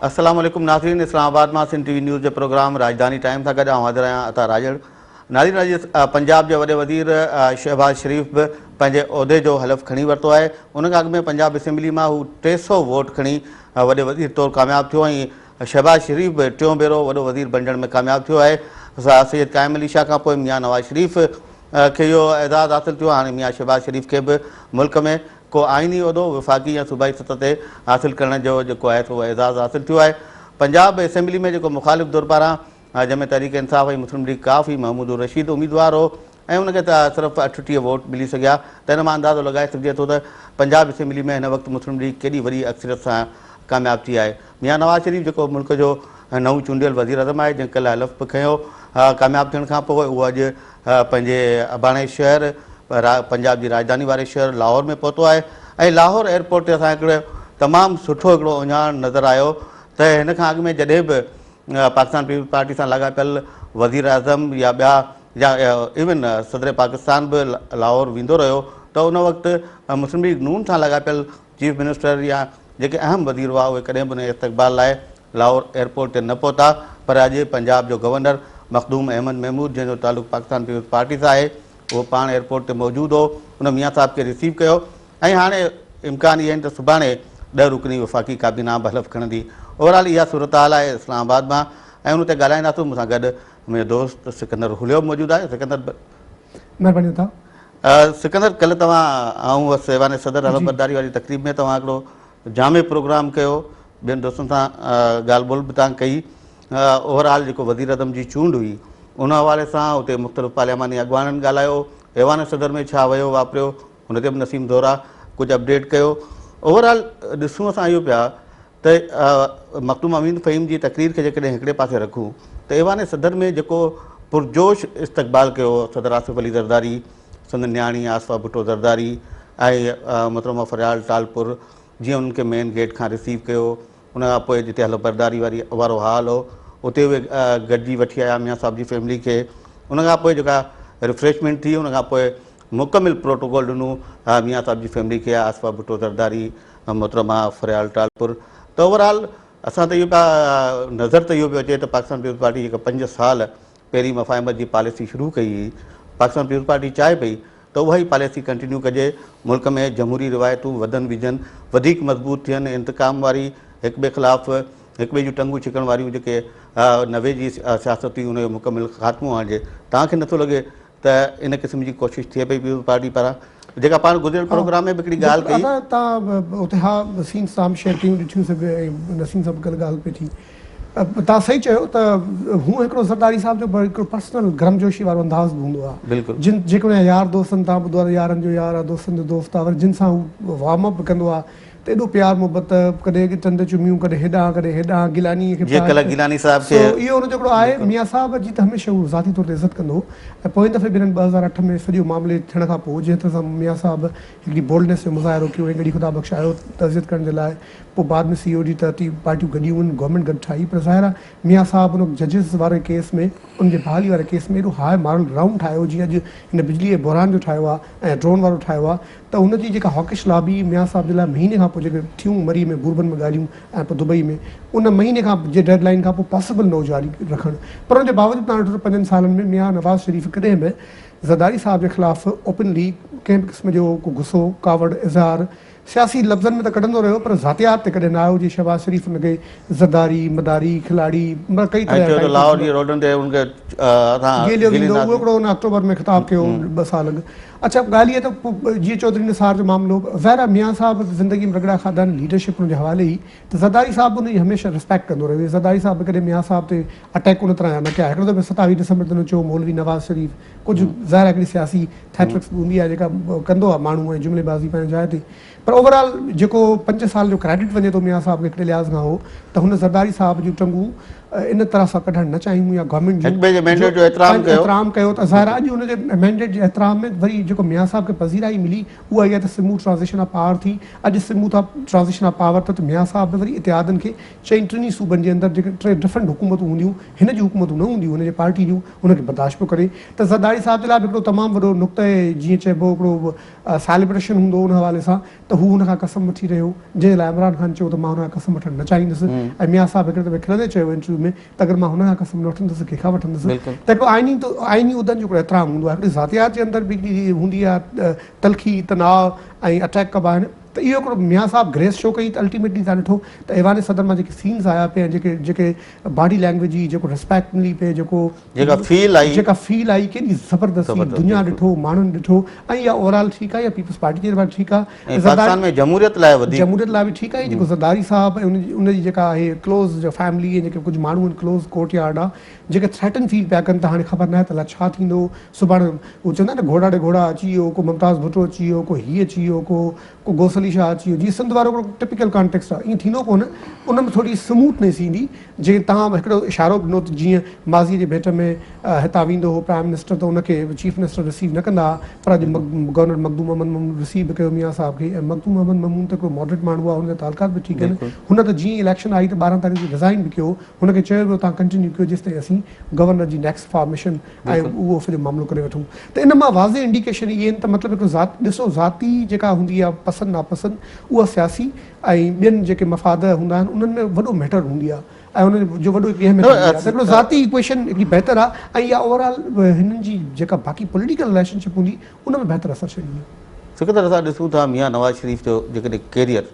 अस्सलाम वालेकुम नाज़रीन, इस्लामाबाद में सिंध टीवी न्यूज़ के प्रोग्राम राजधानी टाइम सां गॾु हाज़िर आहियां अता राजड़। नाज़रीन, अॼु पंजाब के वॾे वज़ीर शहबाज शरीफ भी पंहिंजे उहिदे जो हलफ़ खणी वरितो आहे। उन खां अॻु में पंजाब असेंबली में हू 300 वोट खणी वॾे वज़ीर तौर कामयाब थियो ऐं शहबाज शरीफ भी टियों भेरो वॾो वज़ीर बणजण में कामयाब थियो आहे। सैयद कायम अली शाह खां पोइ मियां नवाज़ शरीफ के इहो एज़ाज़ हासिल थियो। हाणे मियां शहबाज शरीफ के भी मुल्क में को आइनी उहिदो वफ़ाक़ी या सूबाई सतह ते हासिल करण जो जेको आहे सो एज़ाज़ हासिल थियो आहे। पंजाब असेंबली में जेको मुखालिफ़ दौर पारां जंहिंमें तहरीक इंसाफ़ ऐं मुस्लिम लीग काफ़ी महमूद रशीद उम्मीदवार हो ऐं उनखे सिर्फ़ु 38 वोट मिली सघिया। त हिन मां अंदाज़ो लॻाए सघिजे थो त पंजाब असेंबली में हिन वक़्तु मुस्लिम लीग केॾी वॾी अक्सरियत सां कामयाब थी आहे। मियां नवाज़ शरीफ जेको मुल्क जो नओं चूंडियल वज़ीर अज़म आहे, जंहिं कल्ह हलफ़ बि खयो, कामयाब थियण खां पोइ उहो अॼु पंहिंजे अबाणे शहर पंजाब जी राजधानी वारे शहर लाहौर में पहुतो आहे ऐं लाहौर एयरपोर्ट ते असांखे हिकिड़ो तमामु सुठो हिकिड़ो उञाण नज़र आयो त हिन खां अॻु में जॾहिं बि पाकिस्तान पीपल्स पार्टी सां लाॻापियल वज़ीर अज़म या ॿिया या इवन सदर पाकिस्तान बि लाहौर वेंदो रहियो त उन वक़्तु मुस्लिम लीग नून सां लाॻापियल चीफ मिनिस्टर या जेके अहम वज़ीर हुआ उहे कॾहिं बि उन इस्तक़बाल लाइ लाहौर एयरपोर्ट ते न पहुता। पर अॼु पंजाब जो गवर्नर मखदूम अहमद महमूद, जंहिंजो तालुक़ु पाकिस्तान पीपल्स पार्टी सां आहे, उहो पाण एयरपोर्ट ते मौजूदु हो, उन मियां साहब खे रिसीव कयो ऐं हाणे इम्कान इहे आहिनि त सुभाणे 10 रुकनी वफ़ाक़ी काबीना बि हलफ़ खणंदी। ओवरऑल इहा सूरत हाल आहे इस्लामाबाद मां ऐं उन ते ॻाल्हाईंदासीं। मूंसां गॾु मुंहिंजो दोस्त सिकंदर हुलियो बि मौजूदु आहे। सिकंदर महिरबानी था। सिकंदर, कल्ह तव्हां ऐं सेवाने सदर हलफ़ बरदारी वारी तक़रीब में तव्हां हिकिड़ो जामे प्रोग्राम कयो, ॿियनि दोस्तनि सां ॻाल्हि ॿोल बि तव्हां कई। ओवरऑल जेको वज़ीर अज़म जी चूंड हुई उन हवाले सां उते मुख़्तलिफ़ पार्लियामानी अॻवाननि ॻाल्हायो, ऐवान सदर में छा वियो वापिरियो हुन ते बि नसीम दौरा कुझु अपडेट कयो। ओवरऑल ॾिसूं असां इहो पिया त मखदूम अमीन फ़हीम जी तक़रीर खे जेकॾहिं हिकिड़े पासे रखूं त ऐवान सदर में जेको पुरजोश इस्तक़बाल कयो सदर आसिफ़ अली ज़रदारी, संदन न्याणी आसफ़ा भुट्टो ज़रदारी ऐं मोहतरमा फ़रियाल टालपुर, जीअं उन्हनि खे मेन गेट खां रिसीव कयो, उन खां पोइ जिते हलफ़ बरदारी वारो हाल हो उते उहे गॾिजी वठी आया मियां साहिब जी फैमिली खे। उन खां पोइ जेका रिफ्रेशमेंट थी, उन खां पोइ मुकमिल प्रोटोकॉल ॾिनो मियां साहिब जी फैमिली खे, आसफ़ा भुट्टो ज़रदारी, मोहतरमा फ़रियाल टालपुर। त ओवरऑल असां त इहो पिया नज़र त इहो पियो अचे त पाकिस्तान पीपल्स पार्टी जेका 5 साल पहिरीं मफ़ाहिमत जी पॉलिसी शुरू कई हुई, पाकिस्तान पीपल्स पार्टी चाहे पई त उहा ई पॉलिसी कंटिन्यू कजे, मुल्क में जमहूरी रिवायतूं वधनि विझनि, वधीक मज़बूत थियनि, इंतकाम वारी हिक ॿिए ख़िलाफ़ हिक ॿिए जूं टंगूं छिकण वारियूं जेके 90 जी सियासत हुई उनजो मुकमिल ख़ात्मो आणिजे। तव्हांखे नथो लॻे त इन क़िस्म जी कोशिशि थिए पई पीपल्स पार्टी पारां, जेका पाण गुज़िरियल प्रोग्राम में बि हिकिड़ी ॻाल्हि कई? तव्हां उते हा सीन सां शेयर कयूं ॾिठियूं सभु नसीम सां गॾु ॻाल्हि पई थी। तव्हां सही चयो त हूअं हिकिड़ो ज़रदारी साहिब जो हिकिड़ो पर्सनल गर्मजोशी वारो अंदाज़ बि हूंदो आहे। बिल्कुलु। जेकॾहिं यार दोस्तनि तव्हां ॿुधो आहे, यारनि जो यार आहे, दोस्तनि जो दोस्त आहे, वरी जिन सां हू वार्म अप कंदो आहे त एॾो प्यार मुहबत, कॾहिं चंद चुमियूं, कॾहिं हेॾां कॾहिं हेॾां, गिलानी खे गिलानी साहिब खे इहो हुनजो हिकिड़ो आहे। मियां साहिब जी त हमेशह उहो ज़ाती तौर ते इज़त कंदो ऐं पोइ दफ़े ॿिन्हिनि 2008 में सॼो मामले थियण खां पोइ जंहिं तरह सां मियां साहिब हिकिड़ी बोल्डनेस जो मुज़ाहिरो कयो ऐं गॾी ख़ुदा बख़्शायो तज़ियत करण जे लाइ, पोइ बाद में CEO जी तरतीब पार्टियूं गॾियूं आहिनि, गवर्नमेंट गॾु ठाही। पर ज़ाहिर आहे मियां साहिब उन जजिस वारे केस में, उनजे बहाली वारे केस में एॾो हाई मॉरल ग्राउंड ठाहियो, जीअं अॼु हिन बिजली जे बहरान जो ठाहियो आहे ऐं ड्रोन वारो ठाहियो आहे, त हुनजी जेका हॉकिश लॉबी मियां साहिब जे लाइ महीने खां पोइ जेके थियूं मरी में, बुरबन में ॻाल्हियूं ऐं पोइ दुबई में, उन महीने खां जे डेडलाइन खां पोइ पॉसिबल न हो जारी रखणु। पर उनजे बावजूदि तव्हां 5 सालनि में मियां नवाज़ शरीफ़ कॾहिं बि ज़रदारी साहिब जे ख़िलाफ़ु ओपनली कंहिं बि क़िस्म जो को गुस्सो, कावड़, इज़हार सियासी लफ़्ज़नि में त कढंदो रहियो, पर ज़ातियात ते कॾहिं न आयो। जीअं शहबाज शरीफ़ हुनखे ज़रदारी, मदारी, खिलाड़ी, कई तरह उहो हिकिड़ो हुन अक्टूबर में ख़िताबु कयो 2 साल अॻु। अच्छा, ॻाल्हि इहा त पोइ जीअं चौधरी निसार जो मामिलो, ज़ाहिर मियां साहिब ज़िंदगी में रगड़ा खाधा आहिनि, लीडरशिप हुनजे हवाले ई, त ज़रदारी साहिब हुनजी हमेशह रिस्पेक्ट कंदो रहियो। ज़रदारी साहिब कॾहिं मियां साहिब ते अटैक उन तरह न कया। हिकिड़ो दफ़ो 27 दिसंबर ते चयो मौलवी नवाज़ शरीफ़, कुझु ज़ाहिर हिकिड़ी सियासी थैट्रिक्स हूंदी आहे जेका कंदो आहे माण्हू ऐं जुमिलेबाज़ी पंहिंजी जाइ ते। पर ओवरऑल जेको 5 साल जो क्रेडिट वञे थो मियां साहिब खे हिकिड़े लिहाज़ खां हो त हुन ज़रदारी साहिब जूं टंगूं इन तरह सां कढणु न चाहियूं या गवर्नमेंट हिक ॿिए जे मैंडेट जो एतिराम कयो त ज़ाहिर आहे अॼु हुनजे मैंडेट जे एतिराम में वरी जेको मियां साहब खे पज़ीराई मिली उहा इहा त स्मूथ ट्रांज़िशन ऑफ पावर थी। अॼु स्मूथ ट्रांज़िशन ऑफ पावर त मियां साहब वरी इतिहादनि खे चईं टिनी सूबनि जे अंदरि जेके 3 डिफरेंट हुकूमतूं हूंदियूं हिन जी हुकूमतूं न हूंदियूं हुनजे पार्टी जूं उनखे बर्दाश्त पियो करे। त ज़रदारी साहब जे लाइ हिकिड़ो तमामु वॾो नुक़्ते जीअं चइबो हिकिड़ो सेलिब्रेशन हूंदो उन हवाले सां त हू हुन खां कसम वठी रहियो जंहिं लाइ इमरान ख़ान चयो त मां हुन खां कसम वठणु न चाहींदुसि ऐं मियां साहब हिकिड़े दफ़े खिलंदे चयो इंटरव्यू में त अगरि मां हुन खां कसम न वठंदुसि कंहिंखां वठंदुसि त हिकिड़ो आइनी उहिदनि जो हिकिड़ो एतिराम हूंदो आहे। हिकिड़ी ज़ातियात जे अंदरि बि हिकिड़ी हूंदी आहे तलखी तनाव ऐं अटैक कबा आहिनि त इहो हिकिड़ो मियां साहब ग्रेस शो कई त अल्टीमेटली तव्हां ॾिठो त ऐवान सदर मां जेके सीन्स आया पिया जेके जेके बॉडी लैंग्वेज जी जेको रिस्पेक्ट मिली पई जेका फील आई केॾी ज़बरदस्ती दुनिया ॾिठो माण्हुनि ॾिठो ऐं इहा ओवरऑल ठीकु आहे या पीपल्स पार्टी जे लाइ ठीकु आहे जमहूरियत लाइ बि ठीकु आहे। जेको ज़रदारी साहब ऐं उनजी जेका आहे क्लोज़ फैमिली ऐं जेके कुझु माण्हू आहिनि क्लोज़ कोर्ट यार्ड आहे जेके थ्रेटन फील पिया कनि त हाणे ख़बर न आहे त अलाए छा थींदो सुभाणे उहो चवंदा आहिनि घोड़ा ॾे घोड़ा अची वियो को मुमताज़ भुट्टो अची वियो को हीअ अची वियो को गोसली शाह अची वियो जीअं सिंध वारो हिकिड़ो टिपिकल कॉन्टेक्स्ट आहे ईअं थींदो कोन उन में थोरी स्मूथनेस ईंदी जे तव्हां हिकिड़ो इशारो ॾिनो त जीअं माज़ी जे भेट में हितां वेंदो हो प्राइम मिनिस्टर त उनखे चीफ मिनिस्टर रिसीव न कंदा पर अॼु गवर्नर मखदूम अहमद ममून रिसीव कयो मियां साहब खे ऐं मखदूम अहमद ममून त हिकिड़ो मॉडरेट माण्हू आहे हुनजा तालुकात बि ठीकु आहिनि हुन त जीअं इलेक्शन आई त 12 तारीख़ जो रिज़ाइन बि कयो हुनखे चयो वियो तव्हां कंटिन्यू कयो जेसि ताईं असीं गवर्नर जी नेक्स्ट फॉर्मेशन ऐं उहो फिर मामिलो करे वठूं त इन मां वाज़े इंडिकेशन इहे आहिनि त मतिलबु हिकिड़ो ॾिसो ज़ाती जेका हूंदी आहे पसंदि नापसंदि उहा सियासी ऐं ॿियनि जेके मफ़ाद हूंदा आहिनि उन्हनि में वॾो मैटर हूंदी आहे ऐं उन जो वॾो हिकिड़ो ज़ाती इक्वेशन हिकिड़ी बहितर आहे ऐं इहा ओवरऑल हिननि जी जेका बाक़ी पॉलिटिकल रिलेशनशिप हूंदी उन में बहितर असर छॾींदी। सिकंदर असां ॾिसूं था मियां नवाज़ शरीफ़ जो जेकॾहिं कैरियर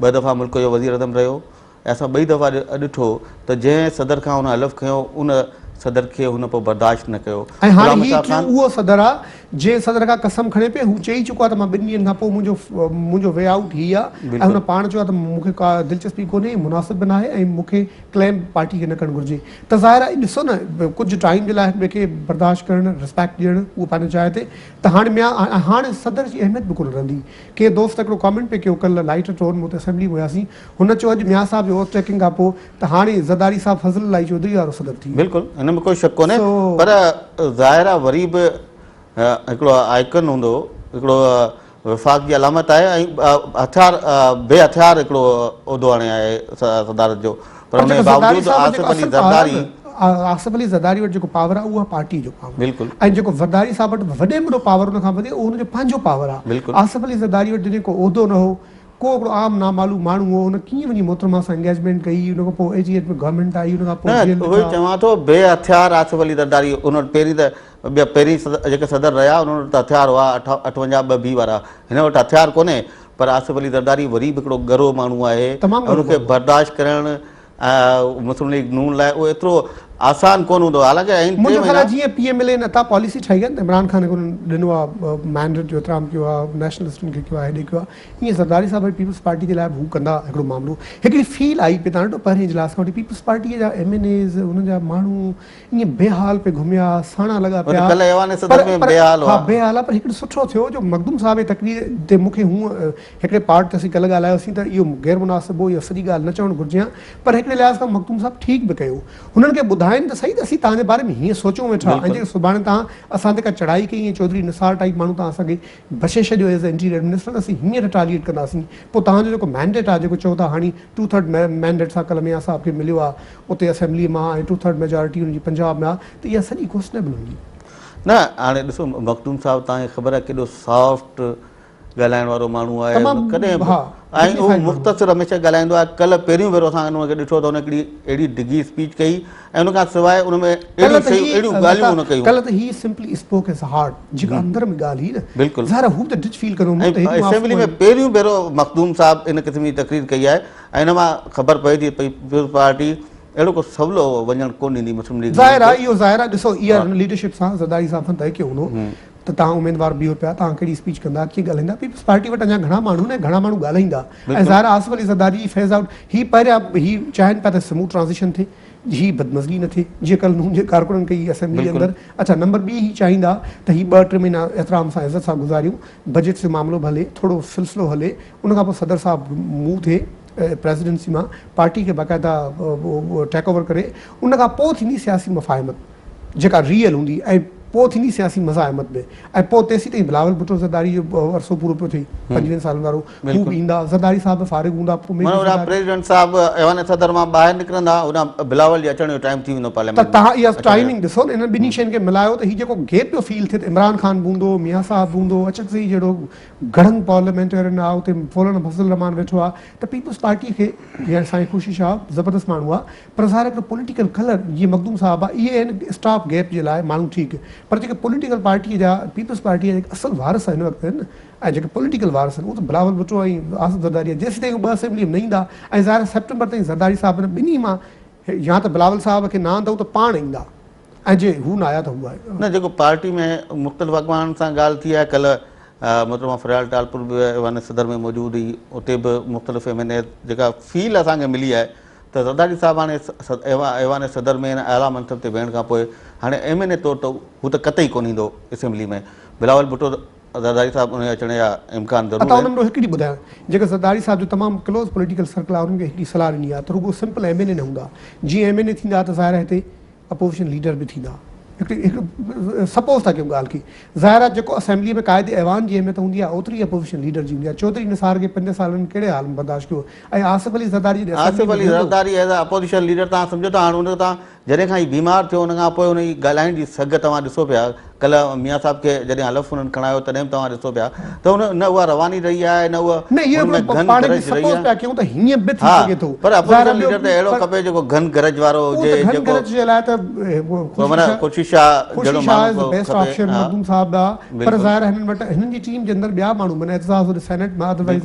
2 दफ़ा मुल्क जो वज़ीर अज़म रहियो ऐं असां 2 दफ़ा ॾिठो त जंहिं सदर खां हुन हलफ़ खयो उन सदर खे हुन पोइ बर्दाश्त न कयो ऐं हाणे उहो सदर आहे जंहिं सदर खां कसम खणे पियो हू चई चुको आहे त मां 2 ॾींहंनि खां पोइ मुंहिंजो वे आउट हीअ आहे ऐं हुन पाण चयो आहे त मूंखे का दिलचस्पी कोन्हे मुनासिब बि न आहे ऐं मूंखे क्लेम पार्टी खे न करणु घुरिजे त ज़ाहिर आहे ॾिसो न कुझु टाइम जे लाइ ॿिए खे बर्दाश्त करणु रिस्पेक्ट ॾियणु उहो पंहिंजे जाइ ते त हाणे सदर जी अहमियत बि कोन रहंदी। कंहिं दोस्त हिकिड़ो कॉमेंट पे कयो कल्ह लाइट टोन में हुते असेंबली में हुआसीं हुन चयो अॼु मियां साहब जो ओवरटेकिंग खां पोइ त हाणे ज़रदारी साहब फज़ल अलाई चौधरी वारो सदर थी बिल्कुलु हिन में कोई शक कोन्हे पर ज़ाहिर आहे वरी बि हिकिड़ो आइकन हूंदो हिकिड़ो वफ़ाक़ जी अलामत आहे ऐं हथियार बे हथियार हिकिड़ो उहिदो हाणे आहे सदारत जो पर हुन जे बावजूदि आसिफ अली ज़रदारी वटि जेको पावर आहे उहा पार्टी जो पावर बिल्कुलु ऐं जेको ज़रदारी साहब वटि वॾे में वॾो पावर हुन खां वधे उहो हुनजो पंहिंजो पावर आहे। आसिफ अली ज़रदारी वटि जेको उहिदो न हो को हिकिड़ो आम नामालूम माण्हू हो हुन कीअं वञी मोहतरमा सां एंगेजमेंट कई उन खां पोइ एजीएट में गवर्नमेंट आई उन खां पोइ उहो ई चवां थो बे हथियार आसिफ अली ज़रदारी उन वटि पहिरीं जेके सदर रहिया उन वटि हथियार हुआ 58 ॿ बी वारा हिन वटि हथियार कोन्हे पर आसिफ अली ज़रदारी वरी बि हिकिड़ो गरो माण्हू आहे उनखे बर्दाश्त करणु मुस्लिम लीग नून लाइ उहो एतिरो आसान कोन हूंदो हालांकि मुंहिंजो ख़्याल आहे जीअं PMLA नथा पॉलिसी ठाही आहे इमरान ख़ान ॾिनो आहे मैंडेट जो एतिराम कयो आहे नेशनलिस्टनि खे कयो आहे हेॾे कयो आहे ईअं ज़रदारी साहब पीपल्स पार्टी जे लाइ हू कंदा हिकिड़ो मामिलो हिकिड़ी फील आई पे तव्हां ॾिठो पहिरें इजलास खां वठी पीपल्स पार्टीअ जा MNAs उन्हनि जा माण्हू ईअं बेहाल पे घुमिया साणा लॻा पिया बेहाल आहे पर हिकिड़ो सुठो थियो जो मखदूम साहब जी तकरीर ते मूंखे हूअं हिकिड़े पार्ट ते असीं कल्ह ॻाल्हायोसीं त इहो गैर मुनासिबु हो इहा सॼी ॻाल्हि न चवणु घुरिजे हा पर हिकिड़े लिहाज़ खां मखदूम साहब ठीकु बि कयो हुननि खे ॿुधाइनि त सही त असीं तव्हांजे बारे में हीअं सोचूं वेठा ऐं जेके सुभाणे तव्हां असां ते का चढ़ाई कई चौधरी निसार टाइप माण्हू तव्हां असांखे बचे छॾियो एज़ इंटीरियर मिनिस्टर असीं हीअं रिटालिएट कंदासीं पोइ तव्हांजो जेको मैंडेट आहे जेको चओ था हाणे 2/3 मैंडेट सां कल्ह मियां साहब खे मिलियो आहे उते असेंबली मां ऐं 2/3 मेजॉरिटी हुनजी पंजाब में आहे त इहा सॼी क्वेश्चनेबल हूंदी न। हाणे ॾिसो मखदूम साहब तव्हांखे ख़बर आहे केॾो सॉफ्ट ॻाल्हाइण वारो माण्हू आहे कॾहिं ऐं उहो मुख़्तसिर हमेशह ॻाल्हाईंदो आहे कल्ह पहिरियों भेरो असां हुनखे ॾिठो त हुन हिकिड़ी अहिड़ी डिघी स्पीच कई ऐं हुन खां सवाइ हुन में अहिड़ियूं ॻाल्हियूं हुन कयूं कल्ह त ही सिंपली स्पोक हिज हार्ट जेका अंदर में ॻाल्हि हुई न बिल्कुलु ज़ाहिर हू त डिच फील कंदो असेंबली में पहिरियों भेरो मखदूम साहब इन क़िस्म जी तकरीर कई आहे ऐं हिन मां ख़बर पए थी पई पीपल्स पार्टी अहिड़ो को सवलो वञणु कोन ॾींदी मुस्लिम लीग ज़ाहिर आहे इहो ज़ाहिर आहे ॾिसो इहा लीडरशिप सां ज़रदारी साहब सां तय कयो हूंदो त तव्हां उमेदवार बीहो पिया तव्हां कहिड़ी स्पीच कंदा कीअं ॻाल्हाईंदा पीपल्स पार्टी वटि अञा घणा माण्हू न घणा माण्हू ॻाल्हाईंदा ऐं ज़ाहिर आसिफ अली ज़रदारी जी फेज़ आउट ही पहिरियां ही चाहिनि पिया त स्मूथ ट्रांज़िशन थिए ही बदमज़गी न थिए जीअं कल्ह नून जे कारकुननि कई असेंबली जे अंदरि अच्छा नंबर 2 ही चाहींदा त ही 2-3 महीना एतिराम सां इज़त सां गुज़ारियूं बजट जो मामिलो बि हले थोरो सिलसिलो हले उन खां पोइ सदर साहब मूव थिए प्रेसिडेंसी में पार्टी के बाक़ायदा टेक ओवर करे उन खां पोइ थींदी सियासी मफ़ाहिमत जेका रियल हूंदी ऐं पोइ थींदी सियासी मज़ाहिमत में ऐं पोइ तेसीं ताईं बिलावल भुट्टो ज़रदारी जो अरसो पूरो पियो थिए 25 सालनि वारो हू बि ईंदा ज़रदारी साहब फारिग हूंदा पोइ प्रेसिडेंट साहब ऐवान सदर मां ॿाहिरि निकिरंदा उन बिलावल जे अचण जो टाइम थी वेंदो त पार्लियामेंट तव्हां इहा टाइमिंग ॾिसो न इन्हनि ॿिन्ही शयुनि खे मिलायो त हीउ जेको गैप पियो फील थिए इमरान ख़ान बि हूंदो मियां साहब बि हूंदो अचकज़ई जहिड़ो घणनि पार्लियामेंटेरियन आहे उते फौरन फज़ल रहमान वेठो आहे त पीपल्स पार्टी खे या साईं ख़ुशी शाह ज़बरदस्त माण्हू आहे पर ज़ाहिर हिकिड़ो पॉलिटिकल कलर जीअं मखदूम साहब आहे इहे आहिनि स्टॉप गैप जे लाइ माण्हू ठीकु पर जेके पॉलिटिकल पार्टीअ जा पीपल्स पार्टीअ जा जेके असल वारस हिन वक़्तु आहिनि ऐं जेके पॉलिटिकल वारस आहिनि उहो त बिलावल भुट्टो ऐं आसिफ ज़रदारी आहे जेसीं ताईं 2 असेंबली में न ईंदा ऐं ज़ाहिर सेप्टेंबर ताईं ज़रदारी साहब हिन ॿिन्ही मां या त बिलावल साहब खे न आंदव त पाण ईंदा ऐं जे हू न आया त हू आहे न जेको पार्टी में मुख़्तलिफ़ अॻवाननि सां ॻाल्हि थी आहे कल्ह मोहतरमा फ़रियाल टालपुर बि ऐवान सदर में मौजूदु हुई उते बि मुख़्तलिफ़ MNA जेका फील असांखे मिली आहे त ज़रदारी साहब हाणे ऐवान सदर में आला मनसब ते वेहण खां पोइ हाणे MNA तौर त हू त कतई कोन ईंदो असेंबली में बिलावल भुट्टो ज़रदारी साहब उन अचण जा इम्कान ज़रूरु अता उन्हनि हिकिड़ी ॿुधायां जेका ज़रदारी साहब जो तमामु क्लोज़ पॉलिटिकल सर्कल आहे उन्हनि खे हिकिड़ी सलाह ॾिनी आहे त रुॻो सिंपल MNA न हूंदा जीअं MNA थींदा त ज़ाहिर हिते अपोज़िशन लीडर बि थींदा सपोज़ था कयूं ॻाल्हि की ज़ाहिर आहे जेको असेंबली में क़ाइदे ऐवान जी अहमियत हूंदी आहे ओतिरी अपोज़िशन लीडर जी हूंदी आहे चौधरी निसार खे 5 सालनि कहिड़े हाल में बर्दाश्त कयो ऐं Asif Ali Zardari as a opposition leader तव्हां सम्झो था हाणे हुन तव्हां जॾहिं खां ई बीमार थियो हुन खां पोइ हुन जी ॻाल्हाइण जी सघ तव्हां ॾिसो पिया कल्ह मियां साहब खे जॾहिं हलफ़ हुननि खणायो तॾहिं बि तव्हां ॾिसो पिया त हुन न उहा रवानी रही आहे न उहा पर अपोज़िशन लीडर त अहिड़ो खपे जेको घन गरज वारो हुजे कोशिश हिननि जी टीम जे अंदरि ॿिया माण्हू माना एतज़ाज़ सेनेट मां ॻाल्हि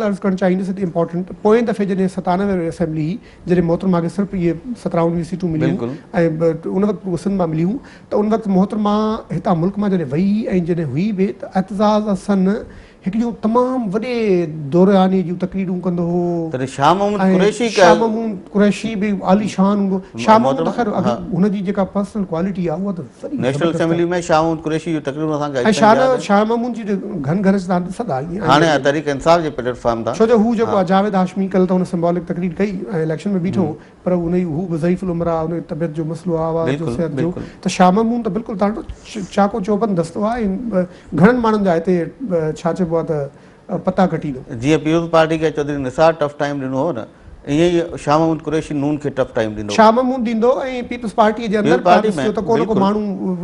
अर्ज़ु करणु चाहींदुसि इंपॉर्टेंट पोएं दफ़े जॾहिं 97 असेंबली जॾहिं मोहतरमा खे सिर्फ़ु इहे 17 सीटूं मिलियूं ऐं उन वक़्तु सिंध मां मिलियूं त उन वक़्तु मोहतरमा हितां मुल्क मां जॾहिं वई ऐं जॾहिं हुई बि त एतज़ाज़ हसन हिकिड़ियूं तमामु वॾे दौरानी जूं तक़रीरूं कंदो हो शाह महमूद कुरैशी बि आली शान हूंदो शाह महमूद ख़ैर हुनजी जेका पर्सनल क्वालिटी आहे उहा त नेशनल असेंबली में शाह महमूद कुरैशी जूं तक़रीरूं असांखे ऐं शाह महमूद जी घन घर तव्हां ॾिसंदा हाणे तहरीक इंसाफ़ जे प्लेटफॉर्म तां छो जो हू जेको आहे जावेद हाशमी कल्ह त हुन सिंबॉलिक तक़रीर कई ऐं इलेक्शन में बीठो पर उन हू बि ज़ईफ़ुल उमिरि आहे हुन तबियत जो मसइलो आहे आवाज़ जो सिहत जो त शाह महमूद त बिल्कुलु तव्हां चाको चौबंद दस्तो आहे ऐं घणनि माण्हुनि जा हिते छा चइबो आहे त पता कटी दो जीअं पीपल्स पार्टी खे चौधरी निसार टफ टाइम ॾिनो हो न ईअं ई शाह महमूद कुरैशी नून खे टफ टाइम ॾींदो शाह महमूद ॾींदो ऐं पीपल्स पार्टी जे अंदरि पार्टी में त को न को माण्हू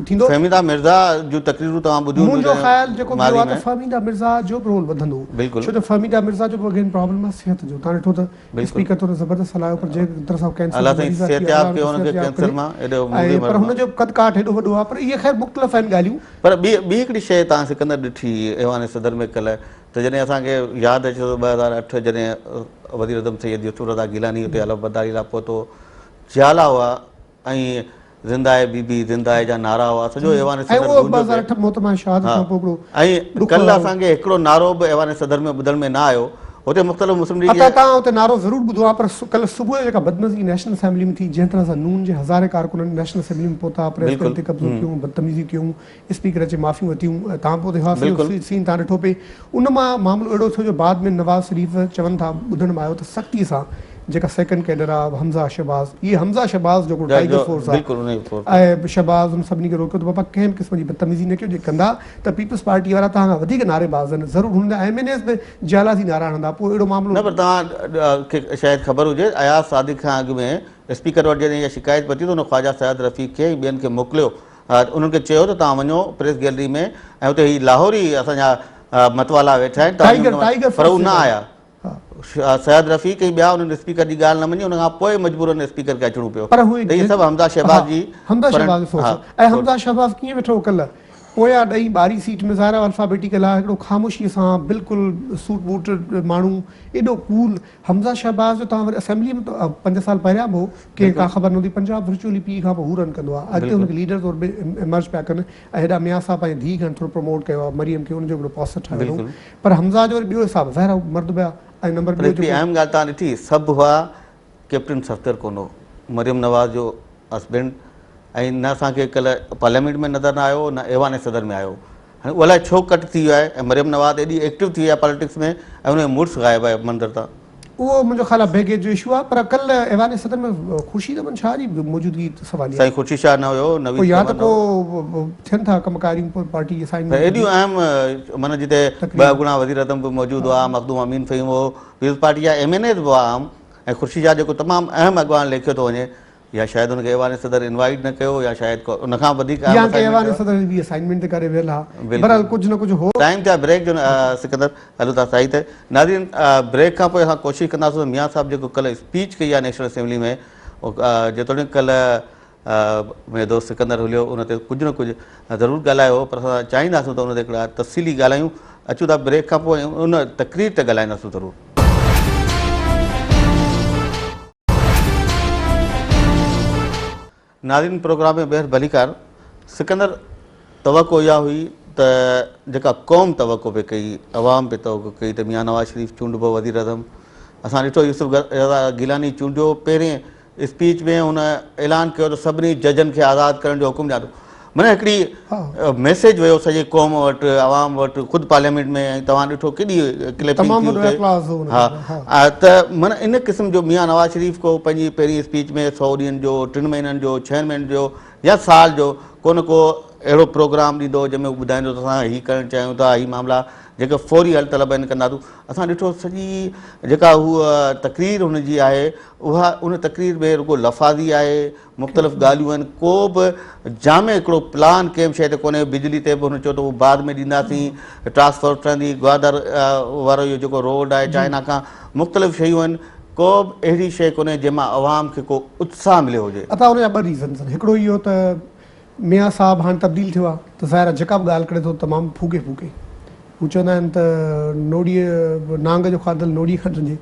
थींदो फहमीदा मिर्ज़ा जूं तक़रीरूं तव्हां ॿुधियूं मुंहिंजो ख़्याल जेको आहे त फहमीदा मिर्ज़ा जो बि रोल वधंदो बिल्कुलु छो जो फहमीदा मिर्ज़ा जो अगेन प्रॉब्लम आहे सिहत जो तव्हां ॾिठो त स्पीकर तो ज़बरदस्त हलायो पर जे तरह सां कैंसर पर हुनजो कद काठ हेॾो वॾो आहे पर इहे ख़ैर मुख़्तलिफ़ आहिनि ॻाल्हियूं पर ॿी हिकिड़ी शइ तव्हां सिकंदर ॾिठी ऐवान सदर में कल्ह त जॾहिं असांखे यादि अचे थो 2008 जॾहिं वज़ीर आज़म सैयद यूसुफ रज़ा गिलानी हुते हलफ़ बर्दारी लाइ पहुतो जाला हुआ ऐं ज़िंदा आहे बीबी ज़िंदा आहे जा नारा हुआ सॼो ऐवान ऐं कल्ह असांखे हिकिड़ो नारो बि ऐवान सदर में ॿुधण में न आयो हुते मुख़्तलिफ़ मुस्लिम लीग तव्हां हुते नारो ज़रूरु ॿुधो आहे पर कल्ह सुबुह जेका बदनज़ी नेशनल असेंबली में थी जंहिं तरह सां नून जे हज़ारे कारकुननि नेशनल असेंबली में पहुता प्रेस ते कब्ज़ो कयूं बदतमीज़ी कयूं स्पीकर अचे माफ़ियूं वरितियूं तव्हां पोइ सीन तव्हां ॾिठो पिए उन मां मामिलो अहिड़ो थियो जो बाद में नवाज़ शरीफ़ चवनि था ॿुधण में आयो त सख़्तीअ सां जेका सेकंड कैडर आहे हमज़ा शहबाज़ इहे हमज़ा शहबाज़ जेको टाइगर फोर्स आहे ऐं शहबाज़ हुन सभिनी खे रोकियो त बाबा कंहिं बि क़िस्म जी बदतमीज़ी न कयो जे कंदा त पीपल्स पार्टी वारा तव्हां खां वधीक नारेबाज़ आहिनि ज़रूरु हूंदा MNAs में जाला थी नारा हणंदा पोइ अहिड़ो मामिलो न पर तव्हांखे शायदि ख़बर हुजे अयाज़ सादिक खां अॻु में स्पीकर वटि जॾहिं इहा शिकायत पहुती त हुन ख्वाजा सयाद रफ़ीक़ खे ऐं ॿियनि खे मोकिलियो उन्हनि खे चयो त तव्हां वञो प्रेस गैलरी में ऐं हुते ही लाहौर ई असांजा मतवाला वेठा आहिनि पर हू न आया सयाद रफ़ीक़ ऐं ॿिया हुननि स्पीकर जी ॻाल्हि न मञी हुन खां पोइ मजबूरन स्पीकर खे अचणो पियो पर इहे सभु हमज़ा शहबाज़ जी ऐं हमज़ा शहबाज़ कीअं वेठो कल्ह पोयां ॾही ॿारहीं सीट में ज़ाहिर अल्फ़ाबेटिकल आहे हिकिड़ो ख़ामोशीअ सां बिल्कुलु सूट बूट माण्हू एॾो कूल हमज़ा शहबाज़ जो तव्हां वरी असेंबली में 5 साल पहिरियां बि हो कंहिं का ख़बर न हूंदी पंजाब वर्चुअली पीउ खां पोइ हू रन कंदो आहे अॻिते हुनखे लीडर तौर बि इमर्ज पिया कनि ऐं हेॾा मियां साहब पंहिंजी धीउ खे थोरो प्रमोट कयो आहे मरियम खे हुनजो हिकिड़ो पोस्टर ठाहियो पर हमज़ा जो वरी ॿियो हिसाबु ज़ाहिर मर्द पिया ऐं नंबर अहम ॻाल्हि तव्हां ॾिठी सभु हुआ कैप्टन सफ़दर कोन हो मरियम नवाज़ जो हस्बैंड ऐं न असांखे कल्ह पार्लियामेंट में नज़र न आयो न ऐवान सदर में आयो हाणे उहो अलाए छो कट थी वियो आहे ऐं मरियम नवाज़ एॾी एक्टिव थी वई आहे पॉलिटिक्स में ऐं हुनजो मुड़ुसु ग़ाइबु आहे मंदर तां। उहो मुंहिंजो ख़्यालु आहे बैगेज जो इशू आहे। पर कल्ह ऐवान सदन में ख़ुर्शीद अमन शाह जी मौजूदगी सवाल साईं ख़ुर्शीद शाह न हुयो, नवीद या त अहमद न हुयो। को थियनि था कमकारियूं पार्टी त असाइनमेंट एॾियूं अहम माना जिते ॿ गुणा वज़ीर आज़म बि मौजूदु हुआ, मखदूम अमीन फ़हीम हो, पीपल्स पार्टी जा MNAs बि हुआ आम, ऐं ख़ुर्शीद शाह जेको तमामु अहम अॻवान लेखियो थो वञे, या शायदि हुनखे ऐवान सदर इनवाइट न कयो या शायदि उनखां वधीक या के ऐवान सदर बि असाइनमेंट ते करे वियल आहे। बहरहाल कुझु न कुझु हो। टाइम थिया ब्रेक जो सिकंदर, हलो था साईं ते नाज़रीन, ब्रेक खां पोइ असां कोशिशि कंदासीं मियां साहिबु जेको कल्ह स्पीच कई आहे नेशनल असेंबली में, जेतोणीकि कल्ह मुंहिंजो दोस्त सिकंदर हुलियो उन ते कुझु न कुझु ज़रूरु ॻाल्हायो, पर असां चाहींदासीं त उन ते हिकिड़ा तफ़सीली ॻाल्हायूं। अचूं था ब्रेक खां पोइ उन तक़रीर ते ॻाल्हाईंदासीं ज़रूरु। नाज़रीन, प्रोग्राम में ॿीहर भलीकार। सिकंदर, तवक़ो इहा हुई त जेका क़ौम तवक़ो पे कई, अवाम पे तवक़ो कई त मियां नवाज़ शरीफ़ चूंडिबो वज़ीर आज़म। असां ॾिठो यूसुफ गिलानी चूंडियो, पहिरें स्पीच में हुन ऐलान कयो त सभिनी जजनि खे आज़ादु करण जो हुकुम ॾियां थो। माना हिकिड़ी मैसेज वियो सॼे क़ौम वटि, अवाम वटि, ख़ुदि पार्लियामेंट में, ऐं तव्हां ॾिठो केॾी क्लिपिंग थी हुते। हा, त माना इन क़िस्म जो मियां नवाज़ शरीफ़ को पंहिंजी पहिरीं स्पीच में 100 ॾींहंनि जो, 3 महीननि जो, 6 महीननि जो या साल जो को न को अहिड़ो प्रोग्राम ॾींदो जंहिंमें उहो ॿुधाईंदो त असां हीअ करणु चाहियूं था, हीअ मामला जेके फौरी हल तलब आहिनि कंदासूं। असां ॾिठो सॼी जेका उहा तक़रीर हुनजी आहे, उहा उन तक़रीर में रुॻो लफ़ाज़ी आहे, मुख़्तलिफ़ ॻाल्हियूं आहिनि, को बि जामे हिकिड़ो प्लान कंहिं शइ ते कोन्हे। बिजली ते बि हुन चयो त उहो बाद में ॾींदासीं, ट्रांसफर ठहंदी, ग्वादर वारो इहो जेको रोड आहे चाइना खां, मुख़्तलिफ़ शयूं आहिनि, को बि अहिड़ी शइ कोन्हे जंहिंमां अवाम खे को उत्साह मिलियो हुजे। असां हुनजा 2 रीज़न्स आहिनि। हिकिड़ो इहो त मियां साहिबु हाणे तब्दील थियो आहे त ज़ाहिर आहे जेका बि ॻाल्हि करे थो तमामु फूके हू चवंदा आहिनि त नोड़ीअ नांग जो खाधल नोड़ीअ खटिजे।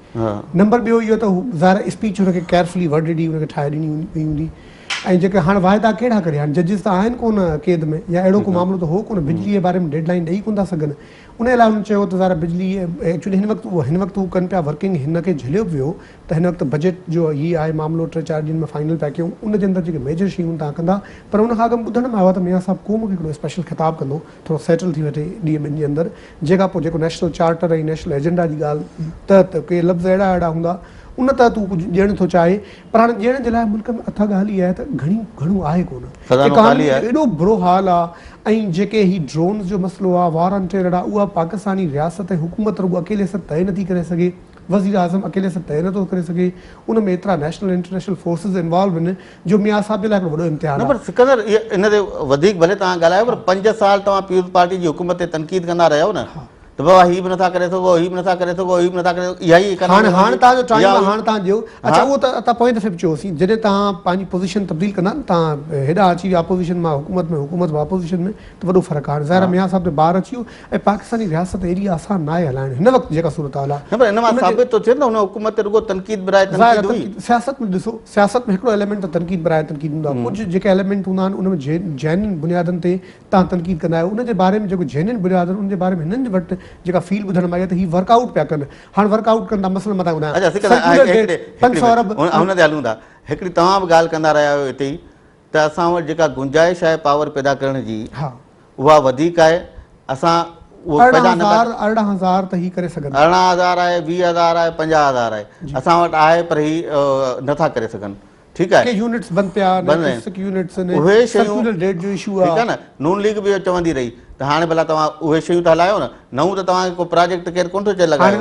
नंबर ॿियो इहो त ज़ाहिर स्पीच हुनखे केयरफुली वर्डेड हुनखे ठाहे ॾिनी वई हूंदी। ऐं जेके हाणे वाइदा कहिड़ा करे, हाणे जजिस त आहिनि कोन क़ैद में, या अहिड़ो को मामिलो त हो कोन, बिजली जे बारे में डेडलाइन ॾेई कोन था सघनि। उन लाइ हुन चयो त ज़ाहिर बिजली एक्चुअली हिन वक़्तु हू कनि पिया वर्किंग, हिनखे झलियो पियो त हिन वक़्तु बजट जो हीअ आहे मामिलो 3-4 ॾींहंनि में फाइनल पिया कयूं, उनजे अंदरि जेके मेजर शयूं तव्हां कंदा। पर उन खां अॻु ॿुधण में आयो त मियां साहिबु को मूंखे हिकिड़ो स्पेशल ख़िताबु कंदो, थोरो सेटल थी वठे ॾींहं 2 जे अंदरि, जेका पोइ जेको नेशनल चार्टर ऐं नेशनल एजेंडा जी ॻाल्हि त के लफ़्ज़ अहिड़ा हूंदा उन त तूं कुझु ॾियणु थो चाहे। पर हाणे ॾियण जे लाइ मुल्क में अथा ॻाल्हि इहा आहे त घणो आहे कोन, एॾो बुरो हाल आहे। ऐं जेके ही ड्रोन्स जो मसइलो आहे, वार ऑन टेरर आहे, उहा पाकिस्तानी रियासत ऐं हुकूमत रुॻो अकेले सां तइ नथी करे सघे, वज़ीर आज़म अकेले सां तइ नथो करे सघे, उन में एतिरा नेशनल इंटरनेशनल फोर्सिस इन्वॉल्व आहिनि जो मियां साहिब जे लाइ हिकिड़ो वॾो इम्तिहान आहे। पर सिकंदर, इन ते वधीक भले तव्हां ॻाल्हायो, पर 5 साल तव्हां पीपल्स पार्टी जी हुकूमत ते तनक़ीद कंदा रहियो न, त बाबा हीअ बि नथा करे सघो, हीअ बि नथा करे सघो, हीअ बि नथा करे सघो, इहा ई हाणे तव्हांजो टाइम आहे, हाणे तव्हां ॾियो। अच्छा, उहो त तव्हां पोइ दफ़े बि चयोसीं, जॾहिं तव्हां पंहिंजी पोज़ीशन तब्दील कंदा न, तव्हां हेॾा अची विया अपोज़िशन मां हुकूमत में, हुकूमत मां अपोज़िशन में, त वॾो फ़र्क़ु आहे। ज़ाहिर मियां साहिब ते ॿार अची वियो ऐं पाकिस्तानी रियासत एॾी आसान न आहे हलाइण हिन वक़्तु जेका सूरत हाल आहे। पर इन मां साबित थो थिए न हुन हुकूमत ते रुॻो तनक़ीद बराए तनक़ीद हुई। सियासत में ॾिसो, सियासत में हिकिड़ो एलिमेंट त तनक़ीद बराए तनक़ीद हूंदो आहे। कुझु जेके एलिमेंट हूंदा आहिनि उन में जैनिन बुनियादनि ते तव्हां तनक़ीद कंदा आहियो, उनजे बारे में जेको जैनिन बुनियाद आहिनि उनजे बारे में हिननि वटि जेका फील ॿुधण में आई आहे त हीअ वर्कआउट पिया कनि। हाणे वर्कआउट कनि था, मसइलो मथां ॿुधायां, हुन ते हलूं था। हिकिड़ी तव्हां बि ॻाल्हि कंदा रहिया आहियो हिते ई, त असां वटि जेका गुंजाइश आहे पावर पैदा करण जी, उहा वधीक आहे। असां 18,000 त ही करे सघनि, 18,000 आहे, 20,000 आहे, 50,000 आहे, असां वटि आहे, पर ही नथा करे सघनि। ठीकु आहे, यूनिट्स बंदि पिया, उहे शयूं ठीकु आहे न। नून लीग बि चवंदी रही त हाणे भला तव्हां उहे शयूं त हलायो न, नऊं त तव्हांखे को प्रोजेक्ट केरु कोन थो चए लॻायो।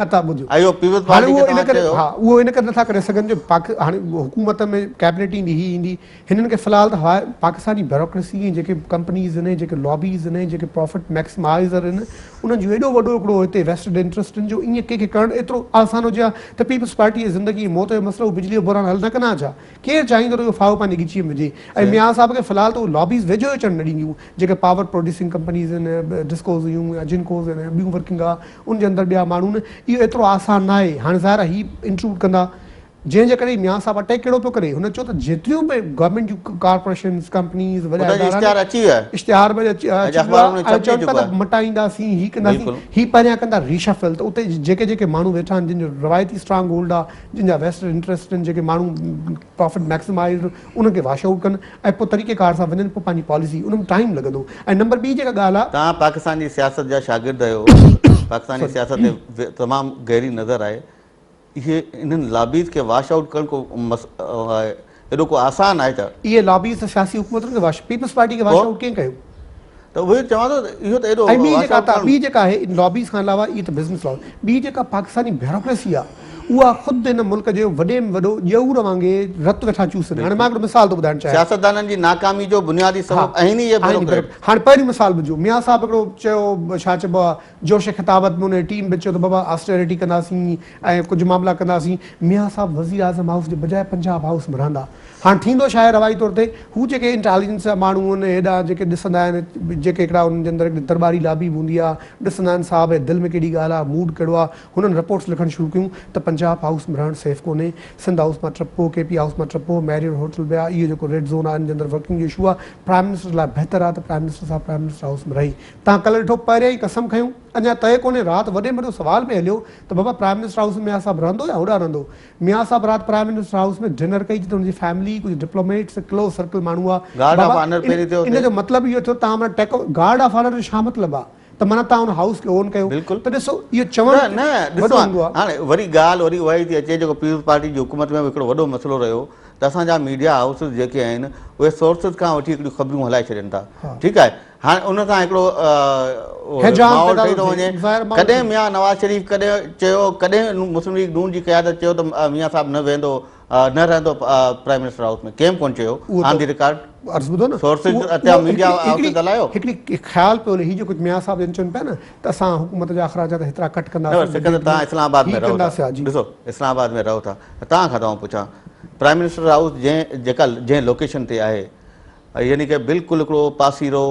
उहो इन करे नथा करे सघनि जो हाणे हुकूमत में कैबिनेट ईंदी, ही ईंदी, हिननि खे फ़िलहाल त पाकिस्तानी ब्यूरोक्रेसी जेके कंपनीज़ आहिनि, जेके लॉबीज़ आहिनि, जेके प्रॉफिट मैक्सिमाइज़र आहिनि, उन्हनि जो एॾो वॾो हिकिड़ो हिते वेस्टेड इंट्रस्ट आहिनि जो ईअं कंहिंखे करणु एतिरो आसान हुजे हा त पीपल्स पार्टी जी ज़िंदगी मौत जो मसइलो बिजली जो बुरान हल न कंदा छा? केरु चाहींदो इहो फाओ पंहिंजी गिचीअ में विझे। ऐं मियां साहिब खे फ़िलहाल त उहे लॉबीज़ वेझो अचणु न ॾींदियूं, जेके पावर प्रोड्यूसिंग कंपनीज़ आहिनि, डिस्कोज़ हुयूं या जिनकोज़ आहिनि, ॿियूं वर्किंग आहे, उनजे अंदरि ॿिया माण्हू आहिनि। इहो एतिरो आसान न आहे। हाणे ज़ाहिर ही इंक्लूड कंदा जंहिंजे करे मियां साहब अटैक कहिड़ो पियो करे हुन चयो त जेतिरियूं बि गवर्नमेंट जूं कॉर्पोरेशंस कंपनीज़ वॾा उनजो इदारा इश्तिहार अची वियो आहे इश्तिहार में अख़बार में छपिजी चवनि चुको पिया आहे। त मटाईंदासीं हीअ कंदासीं बिल्कुलु। हीअ पहिरियां कंदा रीशफल त उते जेके जेके माण्हू वेठा आहिनि जिन जो रवायती स्ट्रांग होल्ड आहे जिन जा वेस्टेड इंट्रस्ट आहिनि जेके माण्हू प्रॉफिट मैक्सिमाइज़ उनखे वॉश आउट कनि ऐं पोइ तरीक़ेकार सां वञनि पोइ पंहिंजी पॉलिसी उन में टाइम लॻंदो ऐं नंबर ॿी जेका ॻाल्हि आहे तव्हां पाकिस्तान जी सियासत जा शागिर्द आहियो पाकिस्तानी सियासत ते तमामु गहरी नज़र आहे इहे इन्हनि लॉबीज़ खे वॉश आउट करणु को एॾो को आसान आहे छा इहे लॉबीज़ त सियासी हुकूमतुनि खे वॉश पीपल्स पार्टी खे वॉश आउट कीअं कयो त उहे चवां थो इहो त एॾो ऐं ॿी wash जेका out करणु- ॿी जेका आहे इन लॉबीज़ खां अलावा इहा त बिज़नेस लॉ ॿी जेका पाकिस्तानी ब्यूरोक्रेसी आहे उहा ख़ुदि हिन मुल्क जो वॾे में वॾो ॼऊर वांगुरु रत वेठा चूसनि हाणे मां हिकिड़ो मिसाल थो ॿुधाइणु चाहियां सियासतदाननि जी नाकामी जो बुनियादी सबबु आहिनि ई इहे ब्यूरोक्रेट। हाणे पहिरीं मिसाल ॿुधो मियां साहब हिकिड़ो चयो छा चइबो आहे जोश ख़िताबत में उन टीम बि चयो त बाबा ऑस्टेरिटी कंदासीं ऐं कुझु मामला कंदासीं मियां साहब वज़ीर आज़म हाउस जे बजाए पंजाब हाउस में रहंदा हाणे थींदो छा आहे रवाई तौर ते हू जेके इंटेलिजेंस जा माण्हू आहिनि हेॾा जेके ॾिसंदा आहिनि जेके हिकिड़ा हुननि जे अंदरि हिकिड़ी दरबारी लाबी बि हूंदी आहे ॾिसंदा आहिनि साहब ऐं दिलि में कहिड़ी ॻाल्हि आहे मूड कहिड़ो आहे हुननि रिपोर्ट्स लिखणु शुरू कयूं त पंजाब हाउस में रहणु सेफ कोन्हे सिंध हाउस मां टपो KP हाउस मां टपो मैरियट होटल में आहे इहो जेको रेड ज़ोन आहे इन जे अंदरि वर्किंग जो इशू आहे प्राइम मिनिस्टर लाइ बहितरु आहे त प्राइम मिनिस्टर साहब प्राइम मिनिस्टर हाउस में रही तव्हां कल्ह ॾिठो पहिरियां ई कसम खयूं अञा तय कोन्हे राति वॾे में वॾो सुवाल में हलियो त बाबा प्राइम मिनिस्टर हाउस में मियां साहब रहंदो या होॾां रहंदो मियां साहब राति प्राइम मिनिस्टर हाउस में डिनर कई त हुनजी फैमिली कुझु डिप्लोमेट्स क्लोज सर्कल माण्हू आहे Guard of बाबा, honor पहिरीं थियो इन जो मतिलबु इहो थियो तव्हां माना टेको गार्ड ऑफ ऑनर जो छा मतिलबु आहे त माना तव्हां हुन हाउस खे ओन कयो बिल्कुलु। त ॾिसो इहो चवणु न न वॾो ॾिसो हूंदो आहे हाणे वरी ॻाल्हि वरी उहा ई थी अचे जेको पीपल्स पार्टी जी हुकूमत में बि हिकिड़ो वॾो मसइलो रहियो त असांजा मीडिया हाउसिस जेके आहिनि उहे सोर्सिस खां वठी हिकिड़ियूं ख़बरूं हलाए छॾनि था ठीकु आहे हाणे उन सां हिकिड़ो हिजाब माहौल पैदा ठही थो थो थिए, वञे ज़ाहिर माहौल कॾहिं मियां नवाज़ शरीफ़ कॾहिं चयो कॾहिं मुस्लिम लीग नून जी क़यादत चयो त मियां साहब न वेंदो न रहंदो प्राइम मिनिस्टर हाउस में कंहिं कोन चयो ऑन दी रिकॉर्ड अर्ज़ु ॿुधो न Sources उहो- अत्या उहो मीडिया हिकिड़ी- हाउसिस हलायो। हिकिड़ी ख़्यालु पियो हले हीअ जेको मियां साहब जन चवनि पिया न त असां हुकूमत जा अख़राजात हेतिरा कट न कंदासीं सिकंदर तव्हां इस्लामाबाद में हीअ रहो कंदासीं, था हा, जी। ॾिसो इस्लामाबाद में रहो था तव्हां खां तव्हां पुछां प्राइम मिनिस्टर हाउस जंहिं लोकेशन ते आहे यानी कि बिल्कुलु हिकिड़ो पासीरो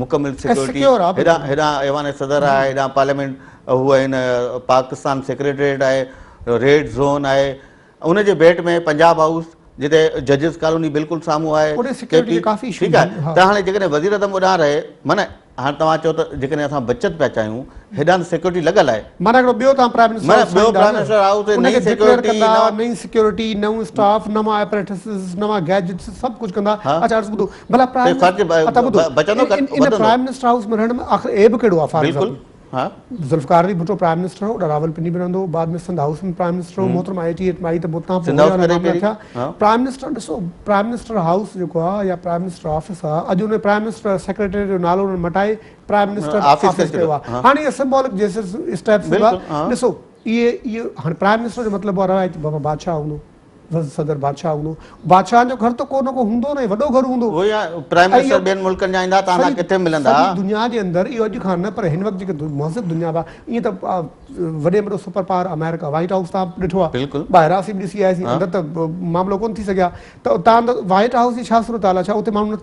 मुकमिल सिक्योरिटी secure आहे, हेॾां हेॾां ऐवान सदर आहे हेॾां पार्लियामेंट हू आहिनि पाकिस्तान सेक्रेटरीट आहे रेड ज़ोन आहे उनजे भेट में पंजाब हाउस जिते जजिस कॉलोनी बिल्कुलु साम्हूं आहे ओॾे security KP काफ़ी issues ठीकु आहे आहिनि, हा। त हाणे जेकॾहिं वज़ीर आज़म ओॾां रहे माना हाणे तव्हां चओ त जेकॾहिं असां बचत पिया चाहियूं हेॾां त सिक्योरिटी लॻल आहे माना हिकिड़ो ॿियो तव्हां प्राइम मिनिस्टर माना हाउस ॿियो ठाहींदा प्राइम न, मिनिस्टर हाउस ते उनखे नई declare सिक्योरिटी कंदा, नवां- नई सिक्योरिटी नओं स्टाफ नवां एपरेटिस नवां गैजेट्स सभु कुझु कंदा हा। अच्छा अर्ज़ु ॿुधो भला प्राइम ख़र्च बचंदो, इन वधंदो। प्राइम मिनिस्टर हाउस में रहण में आख़िर एब कहिड़ो आहे फॉर बिल्कुलु एग्जाम्पल हा ज़ुल्फ़कार अली भुट्टो प्राइम मिनिस्टर हो रावलपिंडी में रहंदो बाद में सिंध हाउस में प्राइम मिनिस्टर हो मोहतरमा 88 में आई त हुतां पोइ सिंध हाउस में हुया रही मामला पहिरीं, थिया हा। प्राइम मिनिस्टर ॾिसो प्राइम मिनिस्टर हाउस जेको आहे या प्राइम मिनिस्टर ऑफिस आहे अॼु उन प्राइम मिनिस्टर सेक्रेटरी जो नालो उन्हनि मटाए प्राइम मिनिस्टर ऑफिस ऑफिस करे कयो छॾियो, आहे हा। हाणे इहे सिंबॉलिक जैसे स्टेप्स बिल्कुलु, हा। ॾिसो इहे हाणे प्राइम मिनिस्टर जो मतिलबु आहे रवायती बाबा बादशाह हूंदो सदर बादशाह हूंदो बादशाह जो घर त को न को हूंदो न वॾो घर हूंदो उहो ई आहे प्राइम मिनिस्टर ॿियनि मुल्कनि जा ईंदा तव्हां सां किथे मिलंदा सॼी दुनिया जे अंदरि इहो अॼु खां न पर हिन वक़्तु जेके महज़िब दुनिया बा ईअं त वॾे में वॾो super power America white house तव्हां ॾिठो आहे बिल्कुलु। ॿाहिरां सी ॾिसी आयासीं अंदरि त मामिलो कोन थी सघिया त तव्हां त वाइट हाउस जी छा सूरत हाल आहे छा उते माण्हू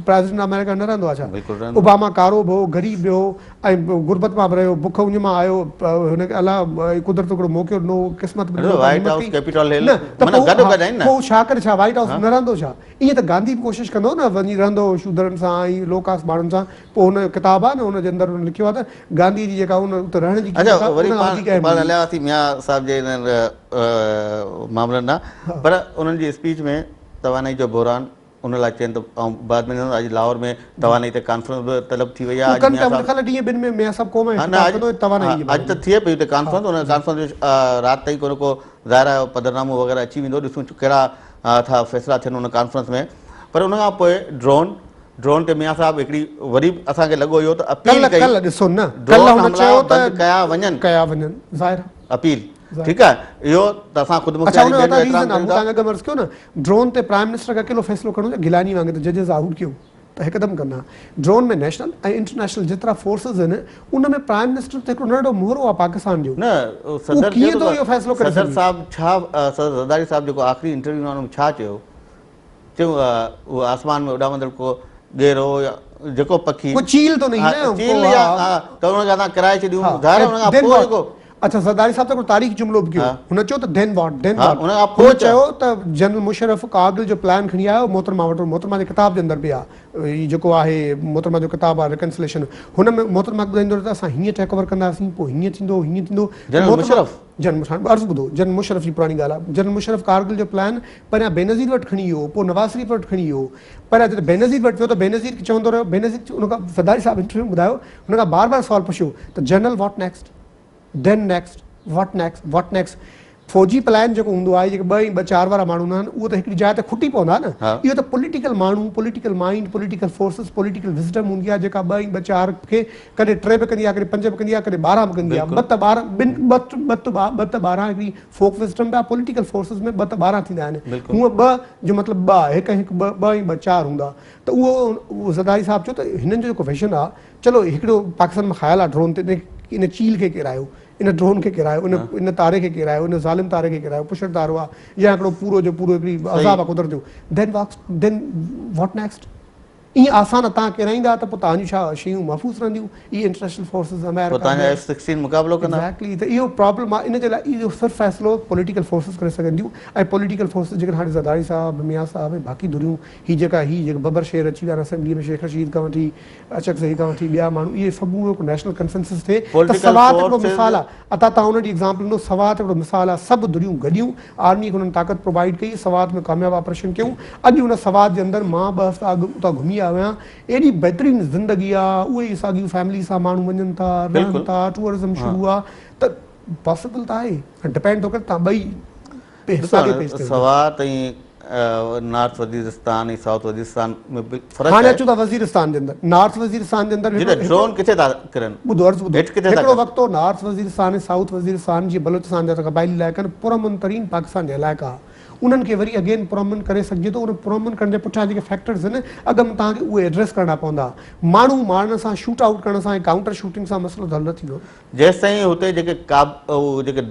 प्रेसिडेंट अमेरिका न रहंदो आहे बिल्कुलु छा रहंदो। ओबामा कारो बि हो ग़रीब बि हो ऐं गुरबत मां बि रहियो बुख उञ मां आयो हुनखे अलाह कुदरत हिकिड़ो मौक़ो ॾिनो क़िस्मत बि ॾिनो, वाइट हिमत हाउस, कई। कैपिटल हिल, न, त माना पोइ गॾो हा, गॾु आहिनि न। पोइ छा करे छा वाइट हाउस न रहंदो छा ईअं त गांधी बि कोशिशि कंदो न वञी रहंदो शूदरनि सां ऐं लो कास्ट माण्हुनि सां पोइ हुन किताबु आहे न हुनजे अंदरि हुन लिखियो आहे त गांधी जी जेका हुन उते रहण जी अच्छा क़ीमत आहे, वरी उन खां पाण वधीक अहम पाण हुई। हलियासीं मियां साहिब जे हिननि मामलनि ॾांहुं पर उन्हनि जी स्पीच में तवानाई जो बहरान उन लाइ चवनि त ऐं बाद में अॼु लाहौर में तवानाई ते कॉन्फ्रेंस बि तलब थी वई आहे अॼु मियां साहिब- लिखल ॾींहं ॿिनि में मियां साहब क़ौम हा, न, ख़िताब कंदो तवानाई जे अॼु बारे त में। थिए पई हुते कॉन्फ्रेंस उन कॉन्फ्रेंस जो राति ताईं को न को ज़ाहिर आहे पदरनामो वग़ैरह अची वेंदो ॾिसूं कहिड़ा था फ़ैसिला थियनि उन कॉन्फ्रेंस में पर उन खां पोइ ड्रोन ते मियां साहिब हिकिड़ी वरी असांखे लॻो इहो त अपील कई कल्ह ॾिसो न ड्रोन कल्ह हुन हमला चयो बंदि कया वञनि कया वञनि ज़ाहिर आहे। अपील ठीकु आहे इहो त असां ख़ुदि अच्छा हुन मुख्तारी जो ॿियनि जो रीज़न आहे एतिराम मूं कयूं था। तव्हांखे अगरि अर्ज़ु कयो न ड्रोन ते प्राइम मिनिस्टर खे अकेलो फ़ैसिलो करणो आहे गिलानी वांगुरु त जजिस आउट कयो त हिकदमि कंदा ड्रोन में नेशनल ऐं इंटरनेशनल जेतिरा फोर्सिस आहिनि उन में प्राइम मिनिस्टर त हिकिड़ो नंढो मुहिरो आहे पाकिस्तान जो न सदर कीअं चयो थो त इहो फ़ैसिलो करे सदर सघे? साहिब छा सदर ज़रदारी साहिब जेको आख़िरी इंटरव्यू में छा चयो उहो आसमान में उॾामंदड़ को ॻेरो या जेको पखी कोई चील तो नहीं हा, ना, चील वो, या हाँ। हा, त हुनखे असां किराए छॾियूं हाँ, ज़ाहिर हुन खां then पोइ what? जेको अच्छा ज़रदारी साहब त हिकिड़ो तारीख़ जुमिलो बि कयो हुन चयो त देन वॉट हुन खां पोइ हुन चयो त जनरल मुशर्रफ कारगिल जो प्लान खणी आयो मोहतरमा वटि मोहतरमा जे किताब जे अंदरि बि आहे हीउ जेको आहे मोहतरमा जो किताबु आहे रिकन्सिलेशन हुन में मोहतरमा ॿुधाईंदो त असां हीअं टेक ओवर कंदासीं पोइ हीअं थींदो जनरल मुशर्रफ अर्ज़ु ॿुधो जनरल मुशर्रफ जी पुराणी ॻाल्हि आहे जनरल मुशर्रफ कारगिल जो प्लान पहिरियां बेनज़ीर वटि खणी वियो पोइ नवाज़ शरीफ़ वटि खणी वियो पहिरियां जॾहिं बेनज़ीर वटि वियो त बेनज़ीर खे चवंदो रहियो बेनज़ीर हुन खां ज़रदारी साहब इंटरव्यू में ॿुधायो हुन खां बार बार सुवालु पुछियो त general what next then next what next फौजी प्लान जेको हूंदो आहे जेके 2 ऐं 2 4 वारा माण्हू हूंदा आहिनि उहो त हिकिड़ी जाइ ते खुटी पवंदा न इहो त पॉलिटिकल माण्हू political mind political forces political wisdom हूंदी आहे जेका 2 ऐं 2 4 खे कॾहिं 3 बि कंदी आहे कॾहिं 5 बि कंदी आहे कॾहिं 12 बि कंदी आहे 2 त 12 हिकिड़ी फोक विज़डम आहे पॉलिटिकल फोर्सिस में 2 त 12 थींदा आहिनि हूअं 2 जो मतिलबु 2 हिकु 2 ऐं 2 4 हूंदा त उहो ज़रदारी साहब चयो त हिननि जो जेको विजन आहे चलो हिकिड़ो पाकिस्तान में ख़्यालु आहे ड्रोन ते इन चील खे किरायो इन ड्रोन खे किरायो इन तारे खे किरायो इन ज़ालिम तारे खे किरायो पुष्ट तारो आहे या हिकिड़ो पूरो जो पूरो हिकिड़ी अज़ाब आहे कुदरत जो देन वॉट नेक्स्ट ईअं आसान तव्हां किराईंदा त पोइ तव्हांजूं छा शयूं महफ़ूज़ रहंदियूं इहे इंटरनेशनल फोर्सिस अमेरिका F-16 मुक़ाबिलो कंदा एक्ज़ैक्टली त इहो प्रॉब्लम आहे इन जे लाइ इहो सिर्फ़ु फ़ैसिलो पॉलिटिकल फोर्सिस करे सघंदियूं ऐं पॉलिटिकल फोर्सिस जेके हाणे ज़रदारी साहब मियां साहब ऐं बाक़ी दुरियूं हीअ जेका बबर शेर अची विया असेंबली में शेख रशीद खां वठी अचक ज़ही खां वठी ॿिया माण्हू इहे सभु हिकु नेशनल कंसेंसस थिए त सवात हिकिड़ो मिसाल आहे अता तव्हां हुनजी एग्ज़ाम्पल ॾिनो सवात हिकिड़ो मिसाल आहे सभु दुरियूं गॾियूं आर्मी खे हुननि ताक़त प्रोवाइड कई सवात में कामयाबु ऑपरेशन कयूं अॼु हुन सवात जे अंदरि मां 2 हफ़्ता अॻु उतां घुमी आयो आहियां एॾी बहितरीन ज़िंदगी आहे उहे ई साॻियूं फैमिली सां माण्हू वञनि था रहनि था टूरिज़म शुरू आहे त पॉसिबल त आहे डिपेंड थो करे तव्हां ॿई सवात ऐं नॉर्थ वज़ीरिस्तान ऐं साउथ वज़ीरिस्तान में फ़र्क़ु हाणे अचूं था वज़ीरिस्तान जे अंदरि नॉर्थ वज़ीरिस्तान जे अंदरि ड्रोन किथे था किरनि ॿुधो अर्ज़ु ॿुधो हिकिड़ो वक़्तु नॉर्थ वज़ीरिस्तान ऐं साउथ वज़ीरिस्तान जी बलोचिस्तान जा क़बाइली इलाइक़ा आहिनि पुरअमन तरीन पाकिस्तान जा इलाइक़ा उन्हनि खे वरी अगेन पुरअमन करे सघिजे थो उन पुरअमन करण जे पुठियां जेके फैक्टर्स आहिनि अॻु में तव्हांखे उहे एड्रेस करणा पवंदा माण्हू मारण सां शूट आउट करण सां ऐं काउंटर शूटिंग सां मसइलो हल न थींदो जेसि ताईं हुते जेके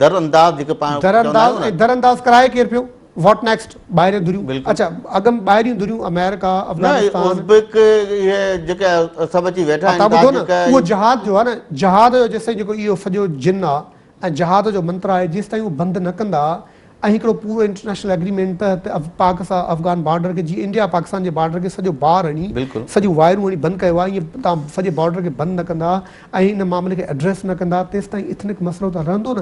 दरअंदाज़ कराए केरु पियो वॉट नेक्स्ट ॿाहिरियों दुरियूं अच्छा अॻु में ॿाहिरियूं दुरियूं अमेरिका अफगानिस्तान जेके सभु अची वेठा ॿुधो न उहो जहाद जो आहे न जहाद जो जेसिताईं जेको इहो सॼो जिन आहे ऐं जहाद जो मंत्र आहे जेसिताईं उहो बंदि न कंदा ऐं हिकिड़ो पूरो इंटरनेशनल एग्रीमेंट पाक सां अफ़गान बॉर्डर खे जीअं इंडिया पाकिस्तान जे बॉर्डर खे सॼो बार हणी सॼियूं वायरूं हणी बंदि कयो आहे ईअं तव्हां सॼे बॉर्डर खे बंदि न कंदा ऐं हिन मामले खे एड्रेस न कंदा तेसि ताईं इथनिक मसइलो त रहंदो न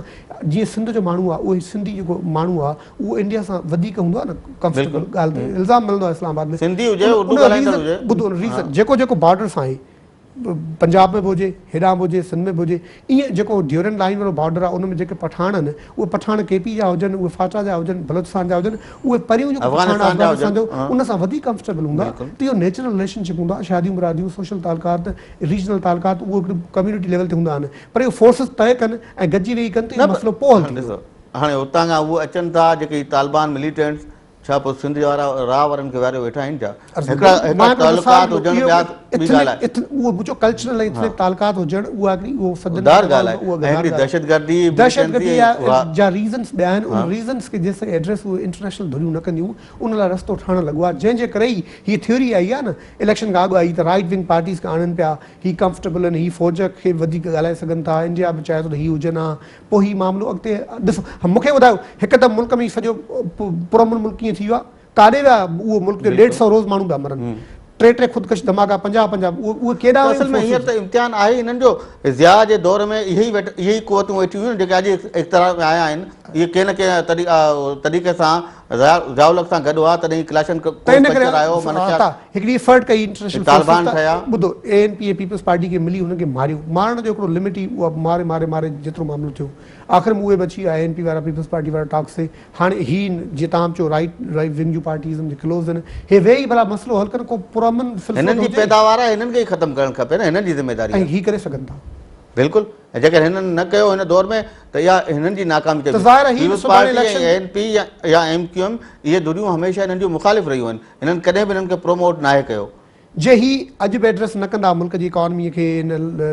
जीअं सिंध जो माण्हू आहे उहो सिंधी जेको माण्हू आहे उहो इंडिया सां वधीक हूंदो आहे न कंफर्टेबल ॻाल्हि इल्ज़ाम मिलंदो आहे इस्लामाबाद में ॿुधो रीज़न जेको बॉर्डर सां आहे पंजाब में बि हुजे हेॾां बि हुजे सिंध में बि हुजे ईअं जेको ड्यूरन लाइन वारो बॉर्डर आहे उन में जेके पठान आहिनि उहे पठान केपी जा हुजनि उहे फाटा जा हुजनि बलोचिस्तान जा हुजनि उहे परियूं जेको पठान अफगानिस्तान जो उन सां वधीक कंफर्टेबल हूंदा त इहो नेचुरल रिलेशनशिप हूंदो आहे शादियूं मुरादियूं सोशल तालुकात रीजनल तालुकात उहो हिकिड़ी कम्यूनिटी लेवल ते हूंदा आहिनि पर इहो फोर्सिस तय कनि ऐं गॾिजी वेही कनि त इहो मसइलो पोइ हल थींदो हाणे हुतां खां उहे अचनि था जेके तालिबान मिलिटेंट्स छा पोइ सिंध वारा राह वारनि खे वारे वेठा आहिनि छा कल्चरल ऐं तालुकात हुजणु उहा दहशतगर्दी जा रीज़न्स ॿिया आहिनि उन रीज़न्स खे जेसिताईं एड्रेस उहे इंटरनेशनल धुरियूं न कंदियूं उन लाइ रस्तो ठहणु लॻो आहे जंहिंजे करे ई हीअ थ्योरी आई आहे न इलेक्शन खां अॻु आई त राइट विंग पार्टीज़ खे आणनि पिया हीअ कंफर्टेबल आहिनि हीअ फ़ौज खे वधीक ॻाल्हाए सघनि था इंडिया बि चाहे थो त हीअ हुजनि हा पोइ हीअ मामिलो अॻिते ॾिसो मूंखे ॿुधायो हिकदमि मुल्क में सॼो पुरअमन मुल्क कीअं थी वियो आहे काॾे विया उहो मुल्क जो 150 रोज़ माण्हू पिया मरनि 3 ख़ुदकश धमाका 50 उहे केॾा असल में हींअर त इम्तिहान आहे हिननि जो ज़िया जे दौर में इहे ई क़ुवतूं वेठियूं हुयूं जेके अॼु इख़्तियार में आया आहिनि इहे कंहिं न कंहिं तरीक़े सां ज़ियाउल हक़ सां गॾु आहे तॾहिं क्लैशन हिकिड़ी एफर्ट कई इंटरनेशनल तालिबान ठहिया ॿुधो ANP पीपल्स पार्टी खे मिली हुनखे मारियो मारण जो हिकिड़ो लिमिट ई उहा मारे जेतिरो मामिलो थियो आख़िर में उहे बि अची विया ANP वारा पीपल्स पार्टी वारा टॉक्स ते हाणे हीअ जीअं तव्हां चयो राइट विंग जूं पार्टीज़ क्लोज़ आहिनि हे वेही भला मसइलो हल कनि को पुरअमन हिननि जी पैदावार आहे हिननि खे ई ख़तमु करणु खपे न हिननि जी ज़िमेदारी ऐं हीअ करे सघनि था बिल्कुलु ऐं जेकर हिननि न कयो हिन दौर में त इहा हिननि जी नाकामी ANP या MQM इहे दुरियूं हमेशह हिननि जूं मुख़ालिफ़ रहियूं आहिनि हिननि कॾहिं बि हिननि खे प्रोमोट नाहे कयो जे ही अॼु बि एड्रेस न कंदा मुल्क जी इकॉनमीअ खे हिन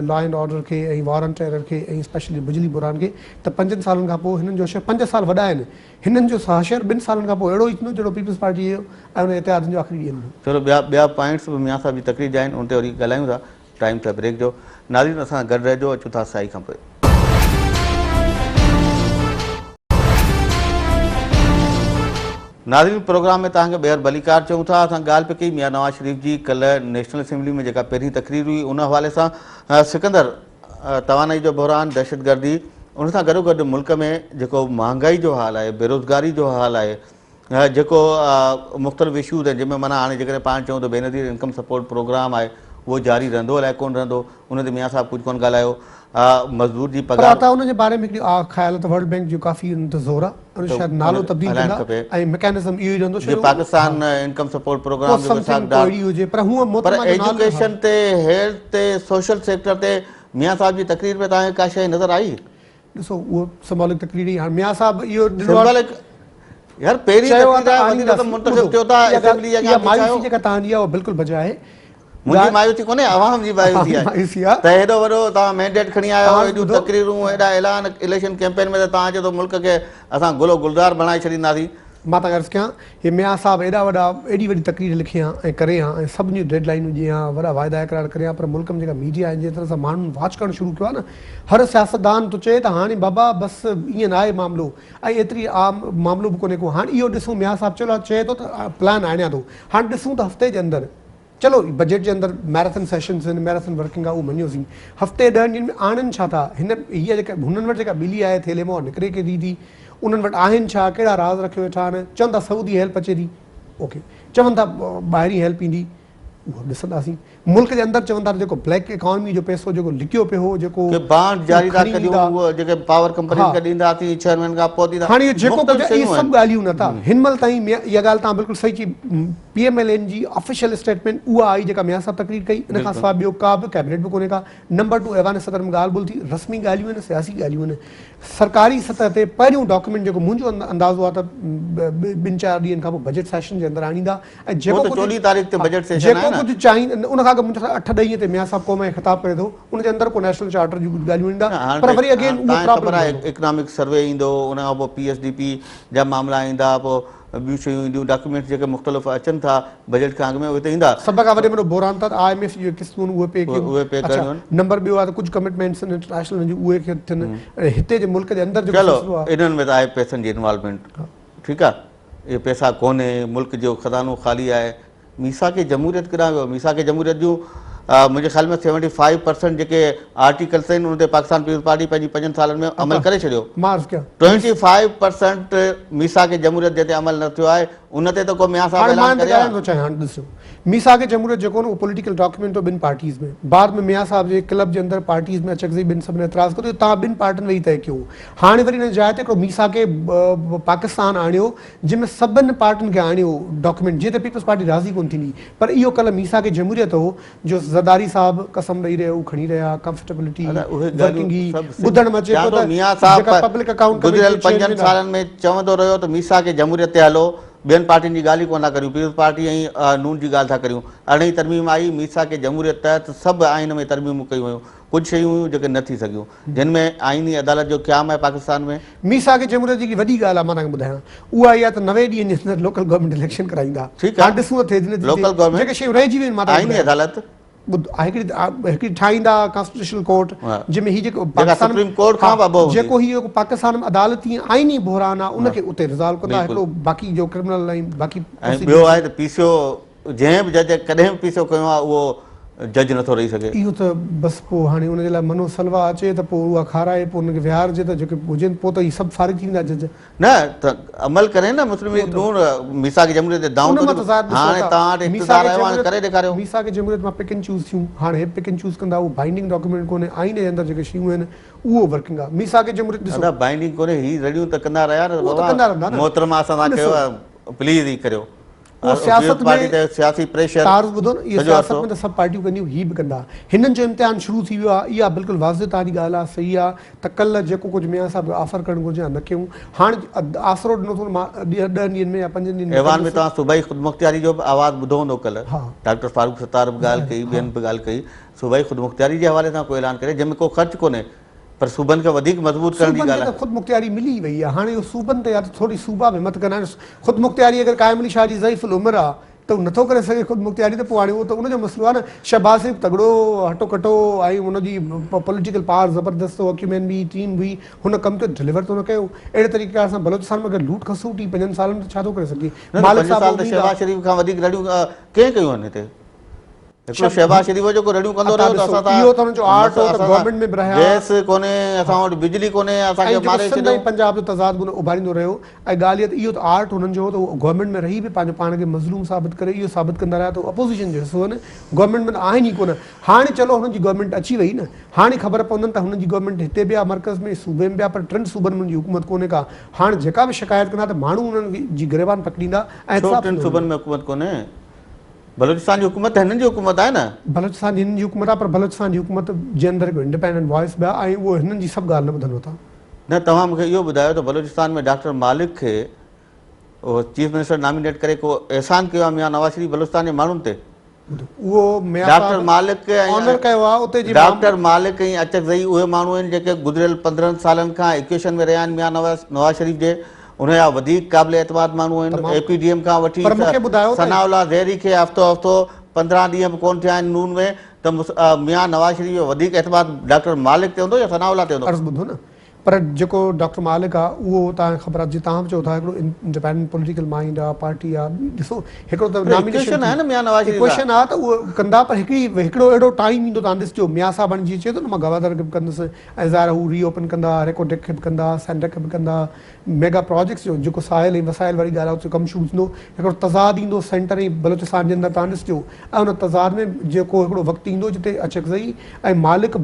लॉ एंड ऑर्डर खे ऐं वॉर एंड टेरर खे ऐं स्पेशली बिजली बुरान खे त 5 सालनि खां पोइ हिननि जो 5 साल वॾा आहिनि हिननि जो हाशिर 2 सालनि खां पोइ अहिड़ो ई थींदो जहिड़ो पीपल्स पार्टी जो ऐं हुन इतिहाद जो आख़िरी ॾींहुं चलो ॿिया पॉइंट्स बि मियां साहब जी तकरीर जा आहिनि उन ते वरी ॻाल्हायूं था टाइम त ब्रेक जो नाज़रीन असां गॾु रहिजो अचूं था साई खां पोइ नाज़रीन, प्रोग्राम में तव्हांखे ॿीहर भलीकार चऊं था। असां ॻाल्हि पिया कई मियां नवाज़ शरीफ़ जी कल्ह नेशनल असेंबली में जेका पहिरीं तकरीर हुई उन हवाले सां। सिकंदर, तवानाई जो बहरान, दहशतगर्दी, उन सां गॾोगॾु मुल्क में जेको महांगाई जो हाल आहे, बेरोज़गारी जो हाल आहे, जेको मुख़्तलिफ़ इशूज़ आहिनि जंहिंमें माना हाणे जेकॾहिं पाण चऊं त बेनज़ीर इनकम सपोर्ट प्रोग्राम आहे उहो जारी रहंदो, अलाए कोन रहंदो, उन ते मियां साहब कुझु कोन ॻाल्हायो। मज़दूर जी पर पघार आता उन जे बारे में हिकिड़ी ख़्याल त वर्ल्ड बैंक जो काफ़ी उन ते ज़ोर आहे, उन शायदि नालो तब्दील हलाइणु कंदा खपे। ऐं मैकेनिज़म इहो ई रहंदो जो पाकिस्तान इनकम सपोर्ट प्रोग्राम जो समथिंग कोई हुजे, पर हूअं पर मोहतरमा जो नालो एजुकेशन ते, हेल्थ ते, सोशल सेक्टर ते मियां साहब जी तकरीर में तव्हांखे का शइ नज़र आई? ॾिसो उहो सिंबॉलिक तकरीर ई, हाणे मियां साहब इहो सिंबॉलिक यार पहिरीं तकरीर आहे, वधीक त मुंतखब थियो था असेंबली जा इहा मायूसी जेका तव्हांजी आहे उहा बिल्कुलु बजाए मुंहिंजी मायूसी कोन्हे, आवाम जी मायूसी आहे मायूसी आहे त हेॾो वॾो तव्हां मैंडेट खणी आयो, तव्हां हेॾियूं ॿुधो। तकरीरूं, हेॾा ऐलान इलेक्शन कैंपेन में त तव्हां चओ त मुल्क खे असां गुलो गुलज़ार बणाए छॾींदासीं। मां त अर्ज़ु कयां, हे मियां साहब एॾी वॾी तकरीर लिखी आहे ऐं करे आहे ऐं सभिनी डेडलाइनूं ॾिए आहे, वॾा वाइदा इक़रार करे आहे, पर मुल्क में जेका मीडिया आहे जंहिं तरह सां माण्हुनि वॉच करणु शुरू कयो आहे न, हर सियासतदान थो चए त हाणे बाबा बसि ईअं न आहे मामिलो, ऐं एतिरी आम मामिलो बि कोन्हे को। हाणे इहो ॾिसूं, मियां साहब चलो चए थो त प्लान आणियां थो, हाणे ॾिसूं त हफ़्ते जे अंदरि, चलो बजट जे अंदरि मैराथन सेशन्स आहिनि, मैराथन वर्किंग आहे, उहो मञियोसीं, हफ़्ते 10 ॾींहंनि में आणनि छा था, हीअ जेका हुननि वटि जेका ॿिली आहे थेले मां निकिरे केॾी थी, उन्हनि वटि आहिनि छा, कहिड़ा राज़ रखियो वेठा आहिनि, चवनि था सऊदी हेल्प अचे थी, ओके, चवनि था ॿाहिरीं हेल्प ईंदी, उहो ॾिसंदासीं। मुल्क जे अंदरि चवनि था जेको ब्लैक इकॉनमी जो पैसो जेको लिकियो पियो हो, जेको बांड जारी था करियूं, उहो जेके पावर कंपनी खे ॾींदासीं 6 महीननि खां पोइ ॾींदा, हाणे जेको कुझु इहे शयूं सभु ॻाल्हियूं नथा हिन महिल ताईं। इहा ॻाल्हि तव्हां बिल्कुलु सही चई, PMLN जी ऑफिशियल स्टेटमेंट उहा आई जेका मियां साहब तकरीर कई, इन खां सवाइ ॿियो का बि कैबिनेट बि कोन्हे का। नंबर 2, ऐवान सदर में ॻाल्हि ॿोल थी, रस्मी ॻाल्हियूं आहिनि, सियासी ॻाल्हियूं आहिनि। सरकारी सतह ते पहिरियों डॉक्यूमेंट जेको मुंहिंजो अंदाज़ो आहे त 2-4 ॾींहंनि खां पोइ बजट सेशन जे अंदरि आणींदा, ऐं जेको 14 तारीख़ ते बजट सेशन आहे जेको कुझु चाहींदा, उन खां मुंहिंजे 8-10 ते मियां साहब क़ौम खे ख़िताब करे थो, उन जे अंदरि को नेशनल चार्टर जी ॻाल्हियूं ईंदा, पर वरी अगेन उहो ख़बर आहे इकनॉमिक सर्वे ईंदो, उन खां पोइ PSDP जा मामला ईंदा, पोइ ॿियूं शयूं ईंदियूं, डॉक्यूमेंट्स जेके मुख़्तलिफ़ अचनि था बजट खां अॻु में उहे त ईंदा। सभ खां वॾे में बहिरान था IMF जी क़िस्तूं उहे पे कयूं। कयूं। नंबर ॿियो आहे त कुझु कमिटमेंट्स इंटरनेशनल जूं उहे खे थियनि, हिते जे मुल्क जे अंदरि चलो इन्हनि में त आहे पैसनि जी इन्वॉल्वमेंट, ठीकु आहे, इहे पैसा कोन्हे, मुल्क जो ख़ज़ानो ख़ाली आहे। मीसाक जमहूरियत केॾांहुं वियो? मीसाक जमहूरियत जूं मुंहिंजे ख़्याल में 75% जेके आर्टिकल्स आहिनि उन ते पाकिस्तान पीपल्स पार्टी पंहिंजी 5 सालनि में अमल करे छॾियो। 25% मीसाक जमहूरियत जे ते अमल न थियो आहे, उन ते त को मियां साहब ऐलान करे थो चाहियां। हाणे ॾिसो, मीसाक जमहूरियत जेको न उहो पॉलिटिकल डॉक्यूमेंट हो ॿिनि पार्टीज़ में, बाद में मियां साहब जे क्लब जे अंदरि पार्टीज़ में अचकज़ी ॿिनि सभिनी एतिराज़ कयो, तव्हां ॿिनि पार्टियुनि वेही तय कयो। हाणे वरी हिन जाइ ते हिकिड़ो मीसाक पाकिस्तान आणियो, जंहिंमें सभिनि पार्टियुनि खे आणियो डॉक्यूमेंट, जीअं त पीपल्स पार्टी राज़ी कोन थींदी, पर इहो कल्ह मीसाक जमहूरियत हो जो ज़रदारी साहब कसम ॾेई रहिया, उहे खणी रहिया, कंफर्टेबिलिटी ॿुधण में अचे थो। मियां साहब पब्लिक अकाउंट गुज़िरियल 5 सालनि में चवंदो रहियो त मीसाक जमहूरियत ते हलो, ॿियनि पार्टियुनि जी ॻाल्हि ई कोन था करियूं, पीपल्स पार्टी ऐं नून जी ॻाल्हि था करियूं। 18 तरमीम आई, मीसाक जमहूरियत तहत सभु आइन में तरमीमूं कयूं हुयूं, कुझु शयूं हुयूं जेके न थी सघियूं, जिन में आइनी अदालत जो क़याम आहे पाकिस्तान में। मीसाक जमहूरियत जी वॾी ॻाल्हि आहे, मां तव्हांखे ॿुधायां, उहा इहा त 90 ॾींहंनि जे अंदरि लोकल गवर्नमेंट इलेक्शन कराईंदा। ठीकु आहे, ॾिसूं त लोकल गवर्नमेंट जेके शयूं रहिजी वियूं आहिनि, आइनी अदालत हिकिड़ी ठाहींदा कॉन्स्टिट्यूशनल कोर्ट, जंहिंमें हीउ जेको सुप्रीम कोर्ट खां जेको हीउ पाकिस्तान में अदालती आइनी बहिरान आहे उनखे उते रिज़ॉल्व कंदा। हिकिड़ो बाक़ी जो क्रिमिनल ऐं बाक़ी ॿियो आहे त पीसीओ जंहिं बि जज कॾहिं बि पीसीओ कयो आहे उहो जज नथो रही सघे। इहो त बसि पोइ हाणे हुनजे लाइ मनो सलवा अचे त पोइ उहा खाराए, पोइ हुनखे विहारजे त जेके हुजनि, पोइ त इहे सभु फारिग थी वेंदा जज। न त अमल करे न मुस्लिम लीग नून मीसाक जमहूरियत ते दाऊं हाणे तव्हां वटि इक़्तिदार आयो आहे, करे ॾेखारियो। मीसाक जमहूरियत मां पिक एंड चूज़ थियूं, हाणे हे पिक एंड चूज़ कंदा, उहो बाइंडिंग डॉक्यूमेंट कोन्हे, आइन जे अंदरि जेके शयूं आहिनि उहो वर्किंग आहे। मीसाक जमहूरियत ॾिसो बाइंडिंग कोन्हे, ही रड़ियूं त कंदा रहिया न, मोहतरमा असां तव्हां चयो प्लीज़ ही करियो। सियासत में सियासी प्रेशर तार ॿुधो न, इहो सियासत में त सभु पार्टियूं कंदियूं, ही बि कंदा। हिननि जो इम्तिहान शुरू थी वियो आहे, इहा बिल्कुलु वाज़िह तव्हांजी ॻाल्हि आहे, सही आहे त कल्ह जेको कुझु मियां साहब ऑफर करणु घुरिजे या न कयूं, हाणे आसरो ॾिनो अथऊं 10 ॾींहंनि में या 5 ॾींहंनि में। ऐवान में तव्हां सूबाई ख़ुदमुख़्तियारी जो बि आवाज़ ॿुधो हूंदो, कल्ह डॉक्टर फारूक सत्तार बि ॻाल्हि कई, ॿियनि बि ॻाल्हि कई, सूबाई ख़ुदमुख़्तियारी जे हवाले सां कोई ऐलान करे जंहिंमें को ख़र्च कोन्हे, पर सूबनि खे वधीक मज़बूत करण जी ॻाल्हि आहे। ख़ुदमुख़्तियारी मिली वई आहे, हाणे इहो सूबनि ते या त थोरी सूबा में मत कंदा आहिनि। ख़ुदमुख़्तियारी अगरि क़ाइम अली शाह जी ज़ईफ़ुल उमिरि आहे त उहो नथो करे सघे ख़ुदि मुख़्तियारी, त पोइ हाणे उहो त उनजो मसइलो आहे न। शहबाज़ शरीफ़ तगड़ो हटो कटो ऐं उनजी पॉलिटिकल पावर ज़बरदस्त हो, अक्यूमेन बि टीम हुई, हुन कम खे डिलीवर तो न कयो। अहिड़े तरीक़े सां बलोचिस्तान में अगरि लूट खसूटी 5 सालनि में छा थो करे सघे? 5 साल त शहबाज़ शरीफ़ खां वधीक रड़ियूं कंहिं कयूं आहिनि हिते? हिकिड़ो शहबाज़ शरीफ़ जेको रड़ियूं कंदो रहियो त असां इहो त हुनजो आर्ट हो त गवर्नमेंट में बि रहिया, गैस कोन्हे, असां वटि बिजली कोन्हे, असांखे मारे सिंध ऐं पंजाब जो तज़ाद बि उभारींदो रहियो। ऐं ॻाल्हि इहो त आर्ट हुननि जो त गवर्नमेंट में रही बि पंहिंजो पाण खे मज़लूम साबित करे इहो साबित कंदा रहिया त अपोज़िशन जो हिसो आहिनि, गवर्नमेंट में आहिनि ई कोन। हाणे चलो हुननि जी गवर्नमेंट अची वई न, हाणे ख़बर पवंदनि त हुननि जी गवर्नमेंट हिते बि आहे मर्कज़ में, सूबे में बि आहे, पर 3 सूबनि में हुनजी हुकूमत कोन्हे का। हाणे जेका बि शिकायत कंदा त माण्हू हुननि जी गिरबान पकड़ींदा ऐं 3 सूबनि में हुकूमत कोन्हे, बलोचिस्तान जी हुकूमत हिननि जी हुकूमत आहे न। बलोचिस्तान जी हिननि जी हुकूमत आहे, पर बलोचिस्तान जी हुकूमत जे अंदरि हिकिड़ो इंडिपेंडेंट वॉइस बि आहे ऐं उहो हिननि जी सभु ॻाल्हि न ॿुधनि था। न, तव्हां मूंखे इहो ॿुधायो त बलोचिस्तान में डॉक्टर मालिक खे उहो चीफ मिनिस्टर नॉमिनेट करे को एहसान कयो आहे मियां नवाज़ शरीफ़ बलोचिस्तान जे माण्हुनि ते? उहो डॉक्टर मालिक ऑनर कयो आहे उते जी डॉक्टर मालिक ऐं अचकज़ई उहे माण्हू आहिनि जेके गुज़िरियल 15 सालनि खां इक्वेशन में रहिया आहिनि मियां नवाज़ शरीफ़ जे, उनजा वधीक क़ाबिल एतमाद माण्हू आहिनि। APDM खां वठी सनाउल्लाह ज़हरी खे हफ़्तो 15 ॾींहं बि कोन थिया आहिनि नून में, त मियां नवाज़ शरीफ़ जो वधीक एतमाद डॉक्टर मालिक ते हूंदो या सनाउल्लाह ते हूंदो? अर्ज़ु ॿुधो न, पर जेको डॉक्टर मालिक आहे उहो तव्हांखे ख़बर आहे, जीअं तव्हां बि चओ था हिकिड़ो इंडिपेंडेंट पॉलिटिकल माइंड आहे, पार्टी आहे। ॾिसो हिकिड़ो त नॉमिनेशन आहे न मियां नवाज़ शरीफ़, क्वेश्चन आहे त उहो कंदा, पर हिकिड़ो अहिड़ो टाइम ईंदो तव्हां ॾिसजो, मियां साहब हाणे जीअं चए थो न मां गवादर खे बि कंदुसि ऐं ज़ाहिर हू रीओपन कंदा, रेकोटेक खे बि कंदा, सेंडक खे बि कंदा, मेगा प्रोजेक्ट्स जो जेको साहिल ऐं वसाइल वारी ॻाल्हि आहे उते कमु शुरू थींदो, हिकिड़ो तज़ाद ईंदो सेंटर ऐं बलोचिस्तान जे अंदरि तव्हां ॾिसजो। ऐं उन तज़ाद में जेको हिकिड़ो वक़्तु ईंदो जिते अचकज़ई ऐं मालिक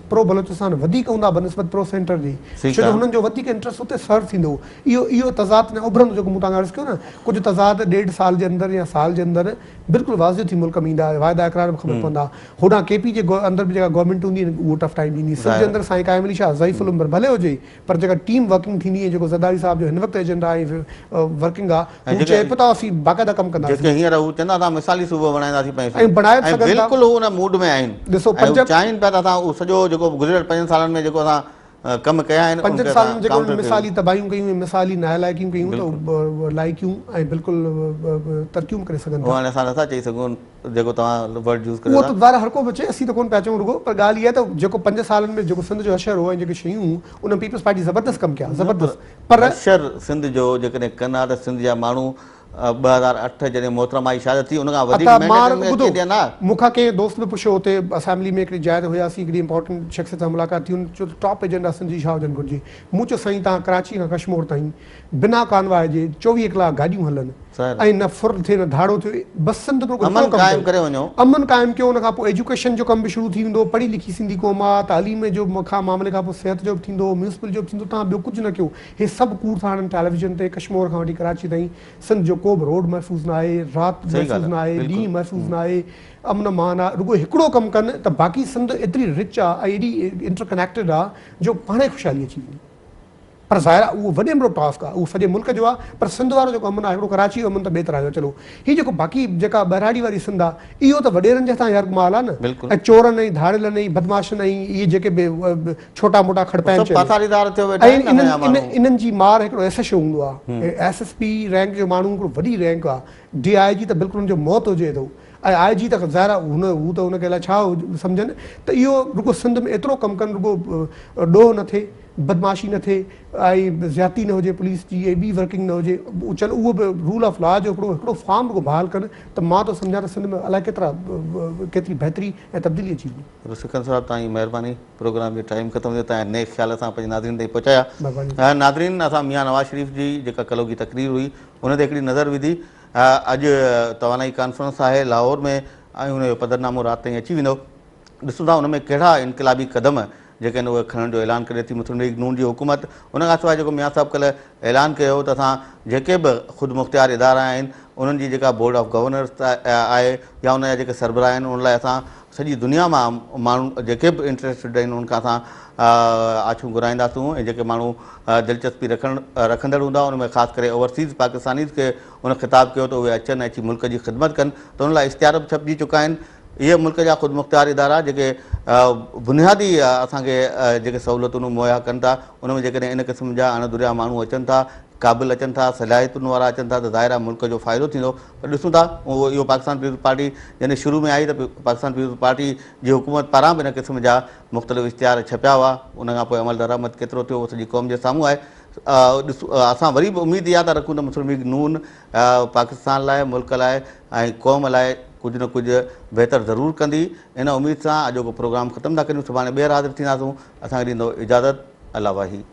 प्रो बलोचिस्तान वधीक हूंदा बनिस्बत प्रो सेंटर जी, छो जो हुननि जो वधीक इंट्रस्ट उते सर्व थींदो। इहो तज़ाद न उभरंदो जेको मूं तव्हांखे अर्ज़ु कयो न, कुझु तज़ाद 1.5 साल जे अंदरि या साल जे अंदरि बिल्कुलु वाज़िब थी मुल्क में ईंदा, वाइदा इक़रार बि ख़बर पवंदा। होॾां KP जे अंदरि बि जेका गवर्नमेंट हूंदी आहिनि उहो टफ टाइम ॾींदी। सिंध जे अंदरि साईं क़ाइम अली शाह ज़ईफ़ुल उमिरि भले हुजे, पर जेका टीम वर्किंग थींदी आहे, जेको ज़रदारी साहब जो हिन वक़्तु एजेंडा आहे वर्किंग आहे, हू चए पियो था असीं बाक़ाइदा कमु कंदा, जेके हींअर हू चवंदा था मिसाली सूबो बणाईंदासीं पंहिंजो, ऐं बणाए सघनि था, बिल्कुलु हू उन मूड में आहिनि। ॾिसो चाहिनि पिया था असां उहो सॼो जेको गुज़िरियल 5 सालनि में जेको असां कम कया आहिनि, 5 सालनि जेको मिसाली तबाहियूं कयूं, मिसाली नाइलाइकियूं कयूं, त लाइकियूं ऐं बिल्कुलु तरक़ियूं करे सघनि था। हाणे असां नथा चई सघूं जेको तव्हां वर्ड यूज़ कयो, उहो त ॿाहिरि हर को बि चए, असीं त कोन पिया चऊं रुगो, पर ॻाल्हि इहा आहे त जेको 5 सालनि में जेको सिंध जो अशर हो ऐं जेके शयूं उन पीपल्स पार्टी ज़बरदस्त कमु कया, ज़बरदस्त। पर अशर सिंध जो जेकॾहिं कनि हा त सिंध जा माण्हू 2008 जॾहिं मोहतरमा जी शादी थी उन खां वधीक मूंखां कंहिं दोस्त बि पुछियो हुते असेंबली में हिकिड़ी जाइ ते हुयासीं, हिकिड़ी इंपॉर्टेंट शख़्स सां मुलाक़ात थी, हुन चयो टॉप एजेंडा सिंध जी छा हुजनि घुरिजे। मूं चयो साईं तव्हां कराची खां कश्मीर ताईं बिना कानवाय जे 24 कलाक गाॾियूं हलनि ऐं न फुर थिए न धाड़ो थिए, बसि सिंध अमन क़ाइमु करे वञो, अमन क़ाइमु कयो। उन खां पोइ एजुकेशन जो कमु बि शुरू थी वेंदो, पढ़ी लिखी सिंधी क़ौम आहे, तालीम जो मामले खां पोइ सिहत जो बि थींदो, म्यूनिसिपल जो बि थींदो, तव्हां ॿियो कुझु न कयो। हे सभु कूड़ था हणनि टेलीविजन ते, कश्मीर खां वठी कराची ताईं सिंध जो को बि रोड महफ़ूज़ न आहे, राति महफ़ूज़ न आहे, ॾींहुं महफ़ूज़ न आहे, अमन मान आहे। रुगो हिकिड़ो कमु कनि त बाक़ी सिंध एतिरी रिच आहे ऐं एॾी इंटरकनेक्टेड आहे जो पाणे ख़ुशहाली अची वेंदी। पर ज़ाहिर आहे उहो वॾे में वॾो टास्क आहे, उहो सॼे मुल्क जो आहे, पर सिंध वारो जेको अमन आहे हिकिड़ो कराची जो अमन त ॿिए तरह जो। चलो हीअ जेको बाक़ी जेका बहिराड़ी वारी सिंध आहे इहो त वॾेरनि जे हथां यार माल आहे न, ऐं चोरनि ऐं धाड़ियलनि ऐं बदमाशनि ऐं इहे जेके बि छोटा मोटा खड़पाइनि ऐं इन्हनि जी मार हिकिड़ो SHO हूंदो आहे, SSP रैंक जो माण्हू हिकिड़ो वॾी रैंक आहे, DIG त बिल्कुलु हुनजो मौत हुजे थो, ऐं IG त ज़ाहिर आहे हू त हुनखे अलाए छा सम्झनि। त इहो रुगो सिंध में एतिरो कमु कनि, रुगो ॾोह न थिए, बदमाशी न थिए ऐं ज़्यादती न हुजे पुलिस जी, ऐं ॿी वर्किंग न हुजे, चलो उहो बि रूल ऑफ लॉ जो हिकिड़ो फॉर्म रुगो बहाल कनि, त मां त सम्झां त सिंध में अलाए केतिरी बहितरी ऐं तब्दीली अची वई। सिकंदर साहिब तव्हांजी महिरबानी, प्रोग्राम जो टाइम ख़तमु थियो, तव्हां नए ख़्याल सां पंहिंजे नाज़रीन ताईं पहुचाया। नाज़रीन, असां मियां नवाज़ शरीफ़ जी जेका कलोगी तकरीर हुई उन ते हिकिड़ी नज़र विधी। अॼु तवानाई कॉन्फ्रेंस आहे लाहौर में ऐं हुनजो पदरनामो राति ताईं अची वेंदो। ॾिसूं था हुन में कहिड़ा इनक़लाबी क़दम जेके आहिनि उहे खणण जो ऐलान करे थी मुस्लिम लीग नून जी हुकूमत। उन खां सवाइ जेको मियां साहब कल्ह ऐलान कयो त असां जेके बि ख़ुदि मुख़्तियार इदारा आहिनि उन्हनि जी जेका बोर्ड ऑफ गवर्नर्स आहे या उन जा जेके सरबराह आहिनि उन लाइ असां सॼी दुनिया मां माण्हू जेके बि इंट्रस्टेड आहिनि उन्हनि खां असां आछूं घुराईंदासूं ऐं जेके माण्हू दिलचस्पी रखंदड़ हूंदा उन में ख़ासि करे ओवरसीज़ पाकिस्तानीज़ खे उन ख़िताबु कयो त उहे अचनि ऐं अची मुल्क जी ख़िदमत कनि, त उन लाइ इश्तिहार बि छपिजी चुका आहिनि। इहे मुल्क जा ख़ुदि मुख़्तियार इदारा जेके बुनियादी असांखे जेके सहूलियतूं मुहैया कनि था, उन में जेकॾहिं इन क़िस्म जा अणदुरिया माण्हू अचनि था क़ाबिल अचनि था, सलाहियतुनि वारा अचनि था, त ज़ाहिर आहे मुल्क जो फ़ाइदो थींदो। पर ॾिसूं था इहो पाकिस्तान पीपल्स पार्टी जॾहिं शुरू में आई त पाकिस्तान पीपल्स पार्टी जी हुकूमत पारां बि इन क़िस्म जा मुख़्तलिफ़ इश्तिहार छपिया हुआ। उन खां पोइ अमल दरामद केतिरो थियो उहो सॼी क़ौम जे साम्हूं आहे। असां वरी बि उमेदु इहा था रखूं त मुस्लिम लीग नून पाकिस्तान लाइ, मुल्क लाइ ऐं क़ौम लाइ कुझु न कुझु बहितर ज़रूरु कंदी। इन उमेद सां अॼोको प्रोग्राम ख़तमु था करियूं। सुभाणे ॿीहर हाज़िर थींदासूं। असांखे ॾींदो इजाज़त। अल्लाह वाही।